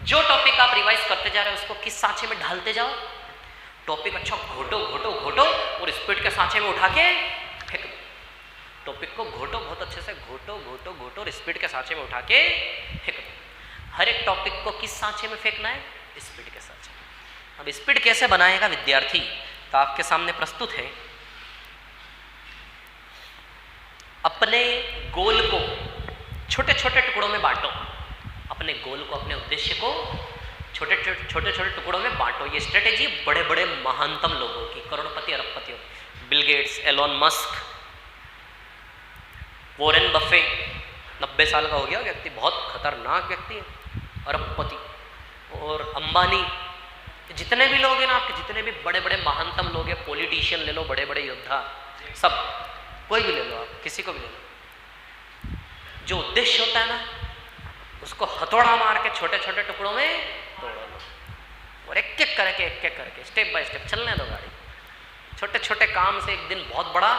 जो टॉपिक आप रिवाइज करते जा रहे हो उसको किस सांचे में ढालते जाओ? टॉपिक अच्छा घोटो घोटो घोटो और स्पीड के सांचे में उठा के फेंक दो। टॉपिक को घोटो, बहुत अच्छे से घोटो घोटो घोटो और स्पीड के सांचे में उठा के फेंक दो। हर एक टॉपिक को किस सांचे में फेंकना है? स्पीड के सांचे में। अब स्पीड कैसे बनाएगा विद्यार्थी, तो आपके सामने प्रस्तुत है। अपने गोल को छोटे छोटे टुकड़ों में बांटो। अपने गोल को, अपने उद्देश्य को छोटे छोटे टुकड़ों में बांटो। ये स्ट्रेटेजी बड़े बड़े महानतम लोगों की, करोड़पति अरबपतियों, Bill Gates, Elon Musk, Warren Buffett, 90 साल का हो गया व्यक्ति, बहुत खतरनाक व्यक्ति है, अरबपति, और अंबानी, जितने भी लोग हैं ना आपके, जितने भी बड़े बड़े महानतम लोग हैं, पॉलिटिशियन ले लो, बड़े बड़े योद्धा, सब, कोई भी ले लो आप, किसी को भी ले लो, जो उद्देश्य होता है ना उसको हथौड़ा मार के छोटे छोटे टुकड़ों में तोड़ लो, और एक एक करके स्टेप बाय स्टेप चलने दो गाड़ी। छोटे छोटे काम से एक दिन बहुत बड़ा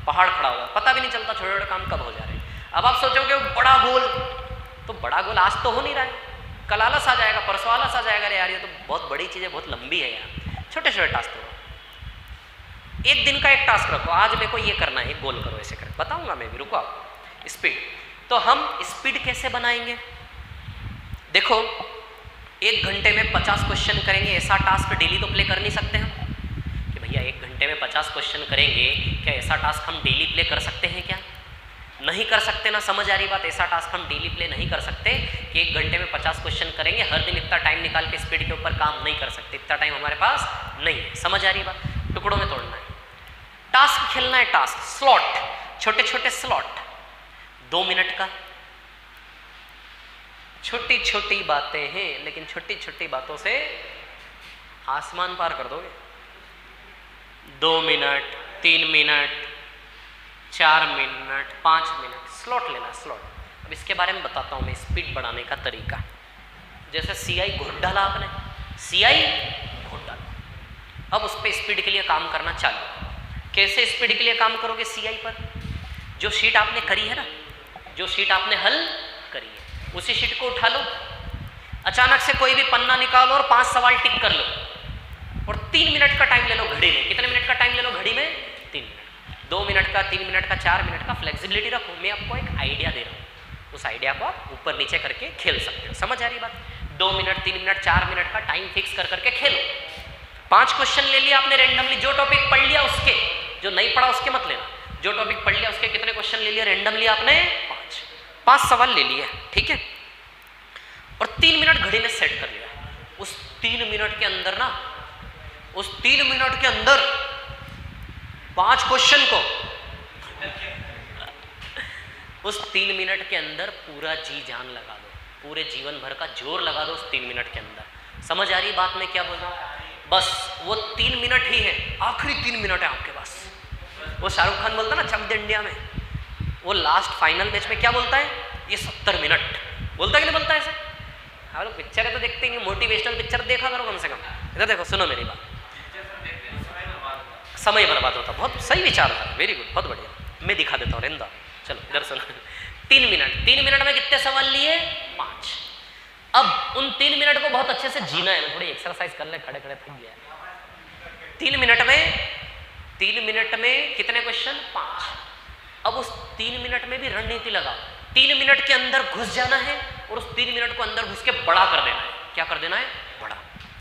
पहाड़ खड़ा होगा, पता भी नहीं चलता छोटे छोटे काम कब हो जा रहे हैं। अब आप सोचोगे बड़ा गोल, तो बड़ा गोल आज तो हो नहीं रहा है, कल आलस आ जाएगा, परसों आलस आ जाएगा, अरे यार ये तो बहुत बड़ी चीज़ है, बहुत लंबी है यार। छोटे छोटे टास्क करो, एक दिन का एक टास्क रखो, आज मेरे को ये करना है, गोल करो, ऐसे कर बताऊंगा मैं भी, रुको आप। स्पीड, तो हम स्पीड कैसे बनाएंगे? देखो, 1 घंटे में 50 क्वेश्चन करेंगे, ऐसा टास्क डेली तो प्ले कर नहीं सकते हम कि भैया 1 घंटे में 50 क्वेश्चन करेंगे, क्या ऐसा टास्क हम डेली प्ले कर सकते हैं? क्या नहीं कर सकते ना, समझ आ रही बात? ऐसा टास्क हम डेली प्ले नहीं कर सकते कि 1 घंटे में 50 क्वेश्चन करेंगे, हर दिन इतना टाइम निकाल के स्पीड के ऊपर काम नहीं कर सकते, इतना टाइम हमारे पास नहीं है, समझ आ रही बात? टुकड़ों में तोड़ना है, टास्क खेलना है, टास्क स्लॉट, छोटे छोटे स्लॉट, 2 मिनट का। छोटी छोटी बातें हैं, लेकिन छोटी छोटी बातों से आसमान पार कर दोगे। 2 minute, 3 minute, 4 minute, 5 minute, slot लेना, स्लॉट। अब इसके बारे में बताता हूँ मैं, स्पीड बढ़ाने का तरीका। जैसे CI घोट डाला आपने, CI घोट डाला, अब उस पर स्पीड के लिए काम करना चालू। कैसे स्पीड के लिए काम करोगे CI पर? जो शीट आपने करी है ना, जो शीट आपने हल करी है, उसी शीट को उठा लो, अचानक से कोई भी पन्ना निकालो और 5 सवाल टिक कर लो, और 3 मिनट का टाइम ले लो घड़ी में। कितने मिनट का टाइम ले लो घड़ी में? 3 मिनट। 2 मिनट का, 3 मिनट का, 4 मिनट का, फ्लेक्सिबिलिटी रखो। मैं आपको एक आइडिया दे रहा हूँ, उस आइडिया को आप ऊपर नीचे करके खेल सकते हो, समझ आ रही बात? 2 मिनट, 3 मिनट, 4 मिनट का टाइम फिक्स कर करके खेलो। 5 क्वेश्चन ले लिया आपने रेंडमली, जो टॉपिक पढ़ लिया उसके, जो नहीं पढ़ा उसके मत लेना, जो टॉपिक पढ़ लिया उसके कितने क्वेश्चन ले लिया रेंडमली आपने? 5 सवाल ले लिए, ठीक है, और 3 मिनट घड़ी में सेट कर लिया। उस 3 मिनट के अंदर ना, उस 3 मिनट के अंदर 5 क्वेश्चन को, उस 3 मिनट के अंदर पूरा जी जान लगा दो, पूरे जीवन भर का जोर लगा दो उस 3 मिनट के अंदर। समझ आ रही बात मैं क्या बोल रहा हूँ? बस वो 3 मिनट ही है, आखिरी 3 मिनट है आपके पास। वो शाहरुख खान बोलता ना चक दे इंडिया में, वो लास्ट फाइनल मैच में क्या बोलता है? ये 70 मिनट बोलता है कि नहीं बोलता है ऐसे? हाँ, लोग पिक्चर है तो देखते ही, मोटिवेशनल पिक्चर देखा करो कम से कम। इधर देखो, सुनो मेरी बात, समय बर्बाद होता। बहुत सही विचार था, वेरी गुड, बहुत बढ़िया, मैं दिखा देता हूँ, रेंदा। चलो इधर सुनो, 3 मिनट में कितने सवाल लिए? 5। अब उन 3 मिनट को बहुत अच्छे से जीना है। थोड़ी एक्सरसाइज कर ले, खड़े खड़े थक गया। 3 मिनट में कितने क्वेश्चन? 5। अब उस 3 मिनट में भी रणनीति लगाओ। 3 मिनट के अंदर घुस जाना है और उस 3 मिनट को अंदर घुस के बड़ा कर देना है। क्या कर देना है? बड़ा।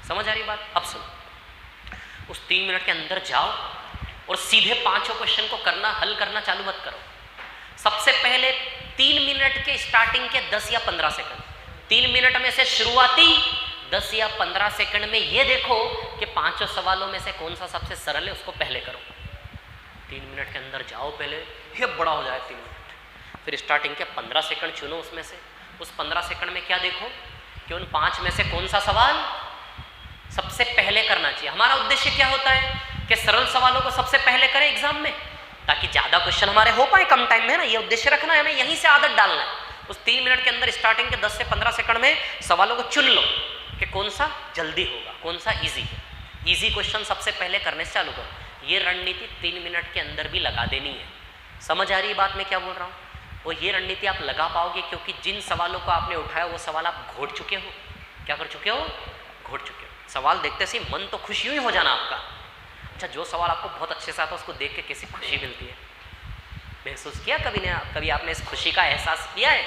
समझ आ रही बात? अब सुनो, उस 3 मिनट के अंदर जाओ और सीधे 5 क्वेश्चन को करना, हल करना चालू मत करो। सबसे पहले 3 मिनट के स्टार्टिंग के 10 या 15 सेकंड, 3 मिनट में से शुरुआती 10 या 15 सेकंड में ये देखो कि 5 सवालों में से कौन सा सबसे सरल है, उसको पहले करो। 3 मिनट के अंदर जाओ, पहले ये बड़ा हो जाए 3 मिनट, फिर स्टार्टिंग के 15 सेकंड चुनो, उसमें से उस 15 सेकंड में क्या देखो कि उन 5 में से कौन सा सवाल सबसे सबसे पहले करना चाहिए। हमारा उद्देश्य क्या होता है कि सरल सवालों को सबसे पहले करें एग्जाम में, ताकि ज़्यादा क्वेश्चन हमारे हो पाए कम टाइम में, ना ये उद्देश्य रखना है हमें, यहीं से आदत डालना है। उस 3 मिनट के अंदर स्टार्टिंग के 10 से 15 सेकंड में सवालों को चुन लो कि कौन सा जल्दी होगा, कौन सा ईजी है। ईजी क्वेश्चन सबसे पहले करने से चालू करो। ये रणनीति 3 मिनट के अंदर भी लगा देनी है। समझ आ रही है बात मैं क्या बोल रहा हूँ? और ये रणनीति आप लगा पाओगे क्योंकि जिन सवालों को आपने उठाया वो सवाल आप घोट चुके हो। क्या कर चुके हो? घोट चुके हो। सवाल देखते से मन तो खुश यूँ ही हो जाना आपका। अच्छा, जो सवाल आपको बहुत अच्छे से आता है उसको देख के कैसी खुशी मिलती है, महसूस किया कभी आपने इस खुशी का एहसास किया है?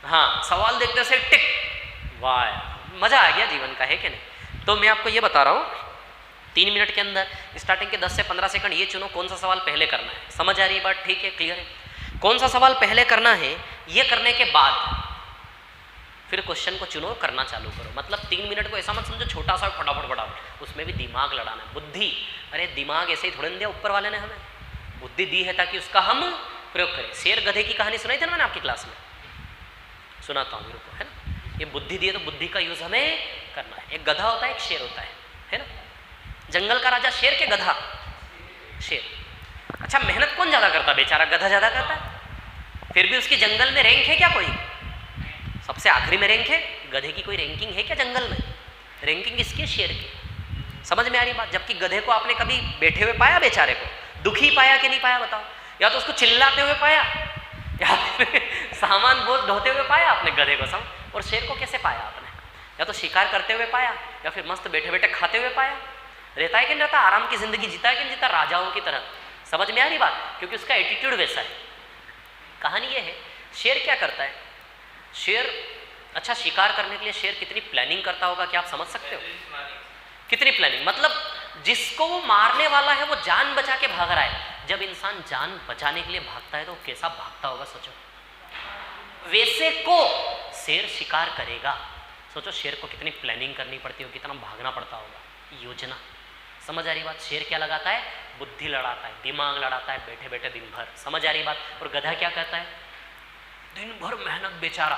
हाँ, सवाल देखते से टिक, वाह मजा आ गया जीवन का, है कि नहीं? तो मैं आपको ये बता रहा हूँ 3 मिनट के अंदर स्टार्टिंग के 10 से 15 सेकंड ये चुनो कौन सा सवाल पहले करना है। समझ आ रही है बात? ठीक है, क्लियर है? कौन सा सवाल पहले करना है, ये करने के बाद फिर क्वेश्चन को चुनो, करना चालू करो। मतलब 3 मिनट को ऐसा मत समझो छोटा सा फटाफट, उसमें भी दिमाग लड़ाना है, बुद्धि। अरे दिमाग ऐसे ही थोड़े दिया ऊपर वाले ने, हमें बुद्धि दी है ताकि उसका हम प्रयोग करें। शेर गधे की कहानी सुनाई थी ना मैंने आपकी क्लास में, सुनाता हूँ मेरे को, है ना? ये बुद्धि दी है तो बुद्धि का यूज हमें करना है। एक गधा होता है, एक शेर होता है ना? जंगल का राजा शेर के गधा? शेर। अच्छा, मेहनत कौन ज्यादा करता? बेचारा गधा ज्यादा करता है। फिर भी उसकी जंगल में रैंक है क्या? कोई सबसे आखिरी में रैंक है? गधे की कोई रैंकिंग है क्या जंगल में? रैंकिंग किसकी? शेर की। समझ में आ रही बात? जबकि गधे को आपने कभी बैठे हुए पाया? बेचारे को दुखी पाया कि नहीं पाया? बताओ। या तो उसको चिल्लाते हुए पाया, या सामान बोझ ढोते हुए पाया आपने गधे को समझ? और शेर को कैसे पाया आपने? या तो शिकार करते हुए पाया, या फिर मस्त बैठे बैठे खाते हुए पाया। रहता है कि नहीं रहता? आराम की जिंदगी जीता है कि नहीं जीता? राजाओं की तरह। समझ में आ रही बात? क्योंकि उसका एटीट्यूड वैसा है। कहानी ये है, शेर क्या करता है? शेर, अच्छा, शिकार करने के लिए शेर कितनी प्लानिंग करता होगा, क्या आप समझ सकते हो? कितनी प्लानिंग, मतलब जिसको वो मारने वाला है वो जान बचा के भाग रहा है। जब इंसान जान बचाने के लिए भागता है तो कैसा भागता होगा सोचो। वैसे को शेर शिकार करेगा। सोचो शेर को कितनी प्लानिंग करनी पड़ती होगी, कितना भागना पड़ता होगा, योजना। समझ आ रही बात? शेर क्या लगाता है? बुद्धि लड़ाता है, दिमाग लड़ाता है बैठे बैठे दिन भर। समझ आ रही बात? और गधा क्या कहता है? दिन भर मेहनत बेचारा।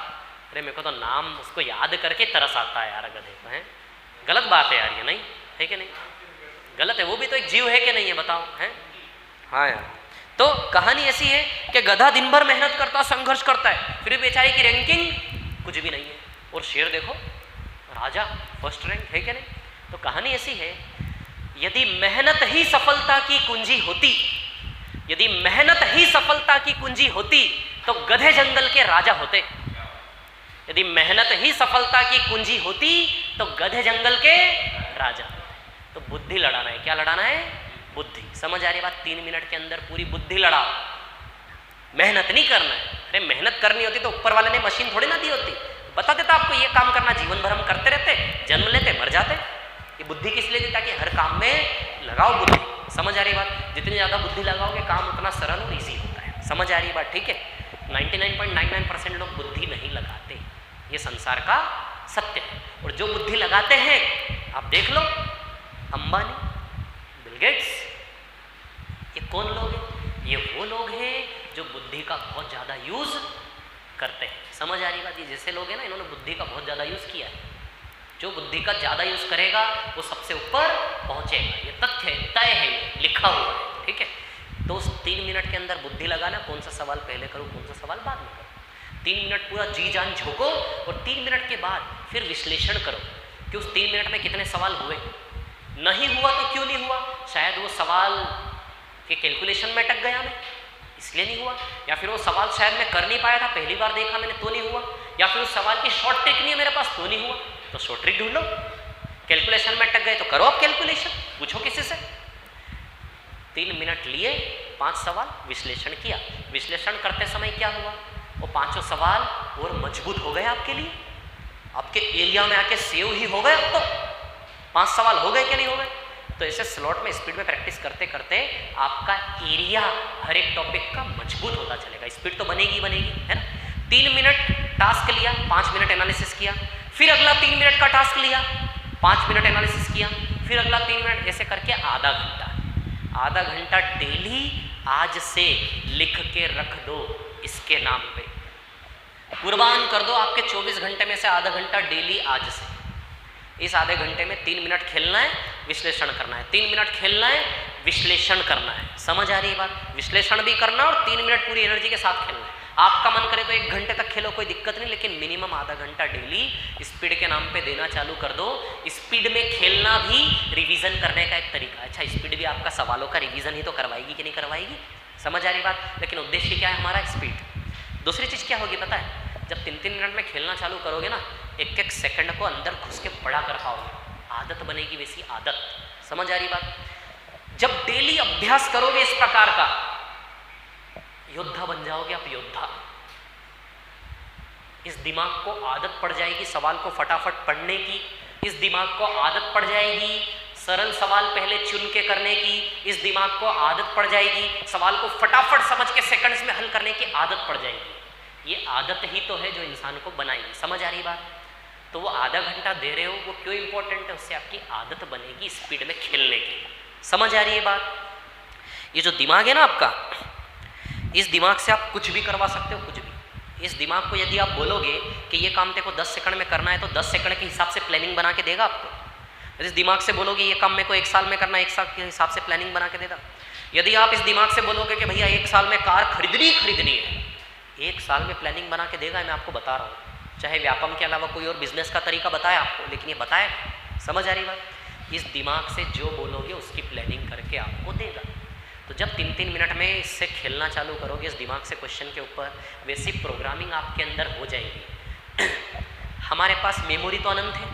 अरे मेरे को तो नाम उसको याद करके तरस आता है यार गधे को, है? गलत बात है यार ये, नहीं है कि नहीं? गलत है, वो भी तो एक जीव है कि नहीं है, बताओ, है? हाँ यार। तो कहानी ऐसी है कि गधा दिन भर मेहनत करता, संघर्ष करता है, फिर बेचारे की रैंकिंग कुछ भी नहीं है। और शेर देखो, राजा, फर्स्ट रैंक, है कि नहीं? तो कहानी ऐसी है, यदि मेहनत ही सफलता की कुंजी होती, यदि मेहनत ही सफलता की कुंजी होती तो गधे जंगल के राजा होते। यदि मेहनत ही सफलता की कुंजी होती तो गधे जंगल के राजा। तो बुद्धि लड़ाना है। क्या लड़ाना है? बुद्धि। समझ आ रही बात? 3 मिनट के अंदर पूरी बुद्धि लड़ाओ, मेहनत नहीं करना है। अरे मेहनत करनी होती तो ऊपर वाले ने मशीन थोड़ी ना दी होती, बता देता आपको ये काम करना, जीवन भर हम करते रहते, जन्म लेते, मर जाते। ये बुद्धि किस लिए दी? ताकि हर काम में लगाओ बुद्धि। समझ आ रही बात? जितनी ज़्यादा बुद्धि लगाओगे काम उतना सरल और ईजी होता है। समझ आ रही बात? ठीक है। 99.99% लोग बुद्धि नहीं लगाते, ये संसार का सत्य है। और जो बुद्धि लगाते हैं, आप देख लो, अंबानी, बिल गेट्स, ये कौन लोग हैं? ये वो लोग हैं जो बुद्धि का बहुत ज़्यादा यूज करते हैं। समझ आ रही बात? ये जैसे लोग हैं ना, इन्होंने बुद्धि का बहुत ज़्यादा यूज किया है। जो बुद्धि का ज़्यादा यूज करेगा वो सबसे ऊपर पहुंचेगा, ये तथ्य है, तय है, लिखा हुआ है। ठीक है। तो उस 3 मिनट के अंदर बुद्धि लगाना, कौन सा सवाल पहले करूँ, कौन सा सवाल बाद में करूँ। 3 मिनट पूरा जी जान झोंको और 3 मिनट के बाद फिर विश्लेषण करो कि उस 3 मिनट में कितने सवाल हुए। नहीं हुआ तो क्यों नहीं हुआ? शायद वो सवाल के कैलकुलेशन में अटक गया मैं, इसलिए नहीं हुआ। या फिर वो सवाल शायद मैं कर नहीं पाया था, पहली बार देखा मैंने तो नहीं हुआ। या फिर उस सवाल की शॉर्ट ट्रिक नहीं है मेरे पास तो नहीं हुआ। तो शॉर्ट ट्रिक ढूंढ लो। कैलकुलेशन में अटक गए तो करो आप कैलकुलेशन, पूछो किसी से। 3 मिनट लिए, 5 सवाल विश्लेषण किया। विश्लेषण करते समय क्या हुआ? वो 5 सवाल और मजबूत हो गए आपके लिए, आपके एरिया में आके सेव ही हो गए। अब तो 5 सवाल हो गए कि नहीं हो गए? तो ऐसे स्लॉट में स्पीड में प्रैक्टिस करते करते आपका एरिया हर एक टॉपिक का मजबूत होता चलेगा। स्पीड तो बनेगी बनेगी, है ना। 3 मिनट टास्क लिया, 5 मिनट एनालिसिस किया, फिर अगला 3 मिनट का टास्क लिया, 5 मिनट एनालिसिस किया, फिर अगला 3 मिनट, ऐसे करके आधा घंटा। आधा घंटा डेली आज से लिख के रख दो, इसके नाम पे कुर्बान कर दो। आपके 24 घंटे में से आधा घंटा डेली आज से इस आधे घंटे में 3 मिनट खेलना है, विश्लेषण करना है, 3 मिनट खेलना है, विश्लेषण करना है। समझ आ रही है बात? विश्लेषण भी करना और 3 मिनट पूरी एनर्जी के साथ खेलना है। आपका मन करे तो 1 घंटे तक खेलो, कोई दिक्कत नहीं, लेकिन मिनिमम आधा घंटा डेली स्पीड के नाम पे देना चालू कर दो। स्पीड में खेलना भी रिवीजन करने का एक तरीका है। अच्छा, स्पीड भी आपका सवालों का रिवीजन ही तो करवाएगी कि नहीं करवाएगी? समझ आ रही बात? लेकिन उद्देश्य क्या है हमारा? स्पीड। दूसरी चीज़ क्या होगी पता है? जब 3-3 मिनट में खेलना चालू करोगे ना, 1-1 सेकंड को अंदर घुस के पढ़ा कर पाओगे, आदत बनेगी वैसी आदत। समझ आ रही बात? जब डेली अभ्यास करोगे इस प्रकार का, योद्धा बन जाओगे आप, योद्धा। इस दिमाग को आदत पड़ जाएगी सवाल को फटाफट पढ़ने की, इस दिमाग को आदत पड़ जाएगी सरल सवाल पहले चुन के करने की, इस दिमाग को आदत पड़ जाएगी सवाल को फटाफट समझ के सेकंड्स में हल करने की आदत पड़ जाएगी। ये आदत ही तो है जो इंसान को बनाएगी। समझ आ रही बात? तो वो आधा घंटा दे रहे हो, वो क्यों इंपॉर्टेंट है? उससे आपकी आदत बनेगी स्पीड में खेलने की। समझ आ रही है बात? ये जो दिमाग है ना आपका, इस दिमाग से आप कुछ भी करवा सकते हो, कुछ भी। इस दिमाग को यदि आप बोलोगे कि ये काम तेरे को 10 सेकंड में करना है, तो 10 सेकंड के हिसाब से प्लानिंग बना के देगा आपको। इस दिमाग से बोलोगे ये काम मेरे को 1 साल में करना है, 1 साल के हिसाब से प्लानिंग बना के देगा। यदि आप इस दिमाग से बोलोगे कि भैया 1 साल में कार खरीदनी है, 1 साल में प्लानिंग बना के देगा। मैं आपको बता रहा हूँ, चाहे व्यापार के अलावा कोई और बिजनेस का तरीका बताया आपको, लेकिन ये बताएगा। समझ आ रही बात? इस दिमाग से जो बोलोगे उसकी प्लानिंग करके आपको देगा। तो जब 3-3 मिनट में इससे खेलना चालू करोगे इस दिमाग से क्वेश्चन के ऊपर, वैसी प्रोग्रामिंग आपके अंदर हो जाएगी। हमारे पास मेमोरी तो अनंत है।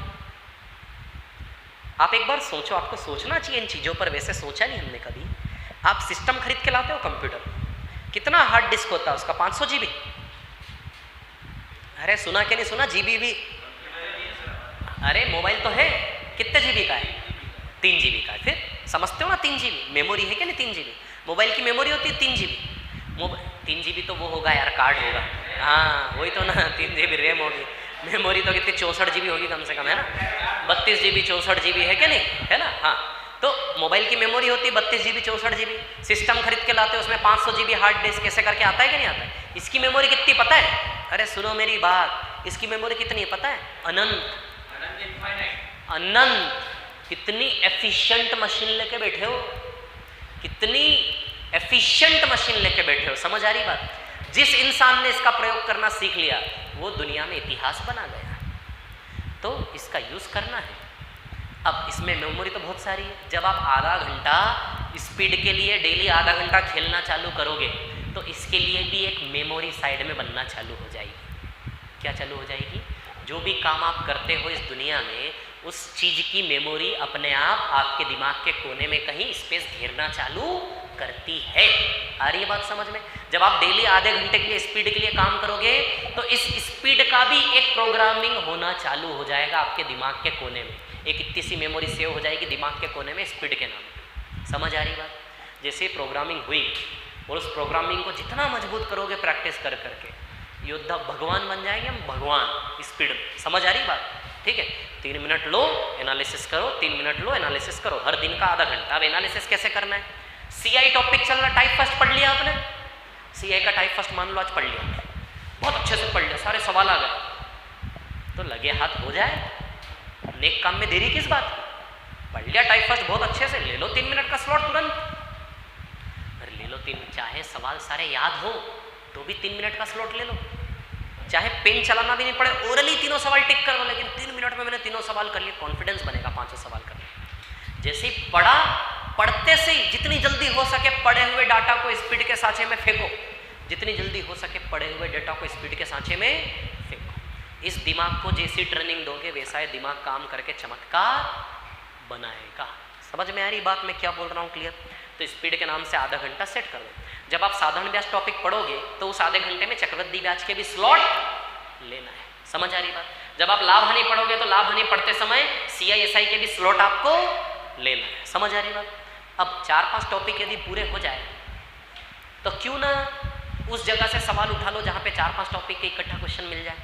आप एक बार सोचो, आपको सोचना चाहिए इन चीज़ों पर, वैसे सोचा नहीं हमने कभी। आप सिस्टम खरीद के लाते हो कंप्यूटर, कितना हार्ड डिस्क होता है उसका? 500 GB। अरे सुना कि नहीं सुना? GB भी। अरे मोबाइल तो है, कितने GB का है? 3 GB का है। फिर समझते हो ना, 3 GB मेमोरी है क्या? नहीं, 3 GB मोबाइल की मेमोरी होती है। 3 GB 3 GB तो वो होगा यार, कार्ड होगा। हाँ वही तो ना, 3 GB रैम होगी। मेमोरी तो कितनी 64 GB होगी कम से कम, है ना? 32 GB 64 GB है क्या नहीं? है ना? हाँ, तो मोबाइल की मेमोरी होती है 32 GB 64 GB। सिस्टम खरीद के लाते हो, उसमें 500 GB हार्ड डिस्क कैसे करके आता है कि नहीं आता है? इसकी मेमोरी कितनी पता है? अरे सुनो मेरी बात, इसकी मेमोरी कितनी है पता है? अनंत। अनंत। कितनी एफिशिएंट मशीन लेके बैठे हो, कितनी एफिशिएंट मशीन लेके बैठे हो। समझ आ रही बात? जिस इंसान ने इसका प्रयोग करना सीख लिया वो दुनिया में इतिहास बना गया। तो इसका यूज करना है। अब इसमें मेमोरी तो बहुत सारी है। जब आप आधा घंटा स्पीड के लिए डेली आधा घंटा खेलना चालू करोगे तो इसके लिए भी एक मेमोरी साइड में बनना चालू हो जाएगी। क्या चालू हो जाएगी? जो भी काम आप करते हो इस दुनिया में, उस चीज की मेमोरी अपने आप आपके दिमाग के कोने में कहीं स्पेस घेरना चालू करती है। आ रही है बात समझ में? जब आप डेली आधे घंटे के लिए स्पीड के लिए काम करोगे तो इस स्पीड का भी एक प्रोग्रामिंग होना चालू हो जाएगा आपके दिमाग के कोने में। एक इतनी सी मेमोरी सेव हो जाएगी दिमाग के कोने में स्पीड के नाम पे। समझ आ रही बात? जैसे प्रोग्रामिंग हुई और उस प्रोग्रामिंग को जितना मजबूत करोगे प्रैक्टिस कर करके, योद्धा भगवान बन जाएंगे हम, भगवान स्पीड में। समझ आ रही बात? ठीक है, 3 मिनट लो एनालिसिस करो, 3 मिनट लो एनालिसिस करो, हर दिन का आधा घंटा। अब एनालिसिस कैसे करना है? CI टॉपिक चल रहा, टाइप फर्स्ट पढ़ लिया आपने? CI का टाइप फर्स्ट मान लो आज पढ़ लिया, बहुत अच्छे से पढ़ लिया, सारे सवाल आ गए, तो लगे हाथ हो जाए। नेक काम में देरी किस बात की? पढ़ लिया टाइप फर्स्ट बहुत अच्छे से, ले लो 3 मिनट का स्लॉट तुरंत। अरे ले लो 3, चाहे सवाल सारे याद हो तो भी 3 मिनट का स्लॉट ले लो, चाहे पेन चलाना भी नहीं पड़े, ओरली 3 सवाल टिक कर लो, लेकिन 3 मिनट में मैंने 3 सवाल कर लिए, कॉन्फिडेंस बनेगा 5 सवाल करने। जैसे ही पढ़ा, पढ़ते से ही जितनी जल्दी हो सके पढ़े हुए डाटा को स्पीड के सांचे में फेंको, जितनी जल्दी हो सके पढ़े हुए डाटा को स्पीड के सांचे में फेंको। इस दिमाग को जैसी ट्रेनिंग दोगे वैसा ही दिमाग काम करके चमत्कार बनाएगा। समझ में आ रही बात मैं क्या बोल रहा हूँ? क्लियर? तो स्पीड के नाम से आधा घंटा सेट कर दो। जब आप साधारण ब्याज टॉपिक पढ़ोगे तो उस आधे घंटे में चक्रवृद्धि ब्याज के भी स्लॉट लेना है। समझ आ रही बात? जब आप लाभ हानि पढ़ोगे तो लाभ हानि पढ़ते समय CI/SI के भी स्लॉट आपको लेना है। समझ आ रही बात? अब 4-5 टॉपिक यदि पूरे हो जाए तो क्यों ना उस जगह से सवाल उठा लो जहाँ पे 4-5 टॉपिक के इकट्ठा क्वेश्चन मिल जाए,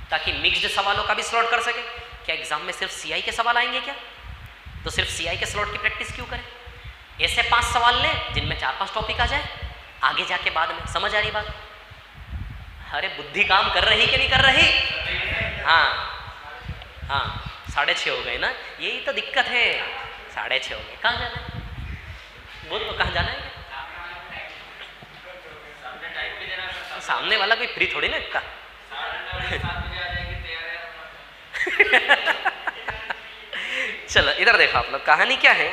ताकि मिक्स्ड सवालों का भी स्लॉट कर सके। क्या एग्जाम में सिर्फ CI के सवाल आएंगे क्या? तो सिर्फ CI के स्लॉट की प्रैक्टिस क्यों करें? ऐसे 5 सवाल लें जिनमें 4-5 टॉपिक आ जाए आगे जाके बाद में। समझ आ रही बात? अरे बुद्धि काम कर रही कि नहीं कर रही? हाँ हाँ, 6:30 हो गए ना, यही तो दिक्कत है। 6:30 हो गए, कहाँ जाना है? बोल तो कहाँ जाना है? सामने वाला कोई फ्री थोड़ी ना इतना। चलो इधर देखो आप लोग, कहानी क्या है।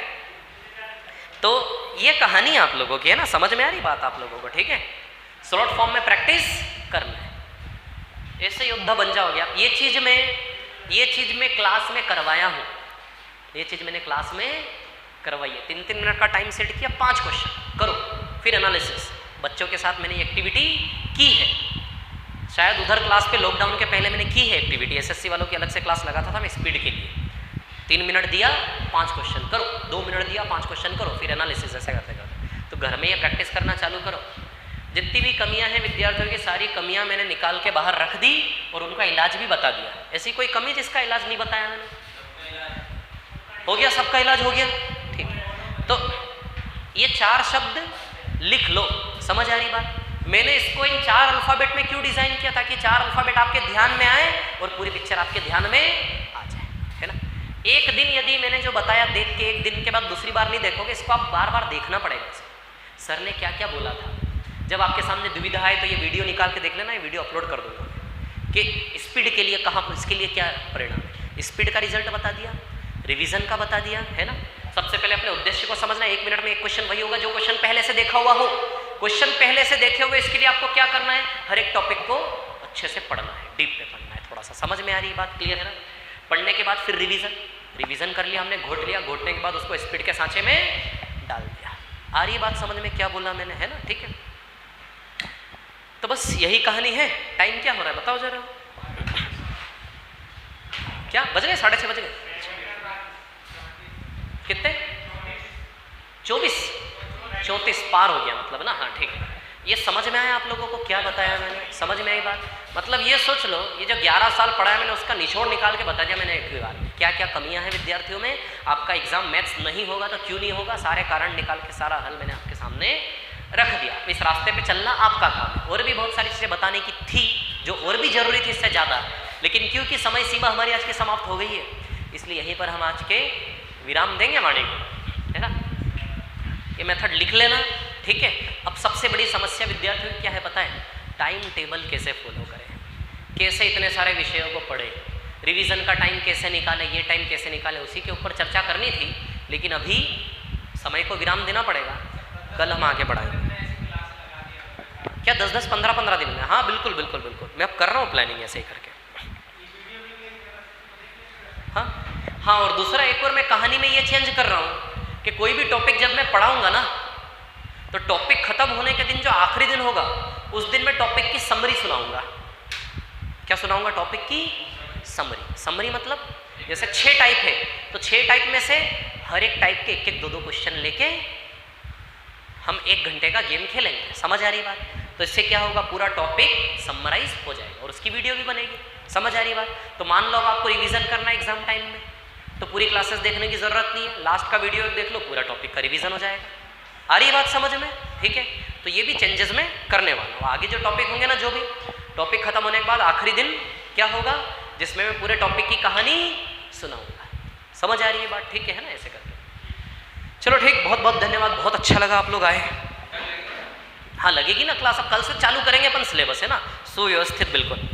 तो ये कहानी आप लोगों की है ना, समझ में आ रही बात आप लोगों को? ठीक है, स्लॉट फॉर्म में प्रैक्टिस करना है, ऐसे योद्धा बन जाओगे आप। ये चीज मैं क्लास में करवाया हूँ, ये चीज मैंने क्लास में करवाई है। 3-3 मिनट का टाइम सेट किया, 5 क्वेश्चन करो, फिर एनालिसिस। बच्चों के साथ मैंने एक्टिविटी की है, शायद उधर क्लास पे लॉकडाउन के पहले मैंने की है एक्टिविटी। एसएससी वालों की अलग से क्लास लगाता था मैं स्पीड के लिए। 3 मिनट दिया, 5 क्वेश्चन करो, 2 मिनट दिया, 5 क्वेश्चन करो, फिर एनालिसिस। ऐसे करते करते तो घर में ये प्रैक्टिस करना चालू करो। जितनी भी कमियां हैं विद्यार्थियों की, सारी कमियां मैंने निकाल के बाहर रख दी और उनका इलाज भी बता दिया। ऐसी कोई कमी जिसका इलाज नहीं बताया मैंने? हो गया, सबका इलाज हो गया। ठीक है, तो ये 4 शब्द लिख लो। समझ आ रही बात? मैंने इसको इन 4 अल्फाबेट में क्यों डिजाइन किया? ताकि 4 अल्फाबेट आपके ध्यान में आए और पूरी पिक्चर आपके ध्यान में आ जाए, है ना। एक दिन यदि मैंने जो बताया देख के, एक दिन के बाद दूसरी बार नहीं देखोगे, इसको आप बार बार देखना पड़ेगा। सर ने क्या क्या बोला था। जब आपके सामने दुविधा है तो ये वीडियो निकाल के देख लेना, ये वीडियो अपलोड कर दूंगा कि स्पीड के लिए कहाँ, इसके लिए क्या परिणाम है। स्पीड का रिजल्ट बता दिया, रिवीजन का बता दिया, है ना। सबसे पहले अपने उद्देश्य को समझना। 1 मिनट में एक क्वेश्चन वही होगा जो क्वेश्चन पहले से देखा हुआ हो। क्वेश्चन पहले से देखे हुए, इसके लिए आपको क्या करना है? हर एक टॉपिक को अच्छे से पढ़ना है, डीप में पढ़ना है थोड़ा सा। समझ में आ रही बात? क्लियर है ना। पढ़ने के बाद फिर रिवीजन कर लिया हमने, घोट लिया, घोटने के बाद उसको स्पीड के सांचे में डाल दिया। आ रही बात समझ में? क्या बोला मैंने, है ना। ठीक है, तो बस यही कहानी है। टाइम क्या हो रहा है बताओ जरा? क्या बज गए? 6:30 बज गए। कितने? 34 पार हो गया मतलब ना। हाँ ठीक है, ये समझ में आया आप लोगों को? क्या बताया मैंने? समझ में आई बात? मतलब ये सोच लो, ये जो 11 साल पढ़ाया मैंने उसका निचोड़ निकाल के बता दिया मैंने एक बार। क्या क्या कमियां हैं विद्यार्थियों में। आपका एग्जाम मैथ्स नहीं होगा तो क्यों नहीं होगा, सारे कारण निकाल के सारा हल मैंने आपके सामने रख दिया। इस रास्ते पे चलना आपका काम है। और भी बहुत सारी चीज़ें बताने की थी जो और भी जरूरी थी इससे ज़्यादा, लेकिन क्योंकि समय सीमा हमारी आज की समाप्त हो गई है, इसलिए यहीं पर हम आज के विराम देंगे वाणी को, है ना। ये मेथड लिख लेना, ठीक है। अब सबसे बड़ी समस्या विद्यार्थियों की क्या है पता है? टाइम टेबल कैसे फॉलो करें, कैसे इतने सारे विषयों को पढ़े, रिवीजन का टाइम कैसे निकालें, ये टाइम कैसे निकालें, उसी के ऊपर चर्चा करनी थी। लेकिन अभी समय को विराम देना पड़ेगा, कल हम आगे बढ़ाएंगे। क्या 10-10, 15-15 दिन में? हाँ बिल्कुल बिल्कुल बिल्कुल, मैं अब कर रहा हूँ प्लानिंग ऐसे ही करके। हाँ, और दूसरा एक और मैं कहानी में ये चेंज कर रहा हूँ कि कोई भी टॉपिक जब मैं पढ़ाऊंगा ना, तो टॉपिक खत्म होने के दिन जो आखिरी दिन होगा, उस दिन मैं टॉपिक की समरी सुनाऊंगा। क्या सुनाऊंगा? टॉपिक की समरी। समरी मतलब जैसे 6 टाइप है, तो 6 टाइप में से हर एक टाइप के 1-1, 2-2 क्वेश्चन लेके हम 1 घंटे का गेम खेलेंगे। समझ आ रही बात? तो इससे क्या होगा, पूरा टॉपिक समराइज हो जाएगा और उसकी वीडियो भी बनेगी। समझ आ रही बात? तो मान लो आपको रिवीजन करना है एग्जाम टाइम में, तो पूरी क्लासेस देखने की जरूरत नहीं है, लास्ट का वीडियो देख लो, पूरा टॉपिक का रिवीजन हो जाएगा। आ रही बात समझ में? ठीक है, तो ये भी चेंजेस में करने वाला हूँ। आगे जो टॉपिक होंगे ना, जो भी टॉपिक खत्म होने के बाद आखिरी दिन क्या होगा, जिसमें मैं पूरे टॉपिक की कहानी सुनाऊंगा। समझ आ रही है बात? ठीक है ना, ऐसे करके। चलो ठीक, बहुत बहुत धन्यवाद, बहुत अच्छा लगा आप लोग आए। हाँ लगेगी ना क्लास, अब कल से चालू करेंगे अपन सिलेबस, है ना, सुव्यवस्थित बिल्कुल।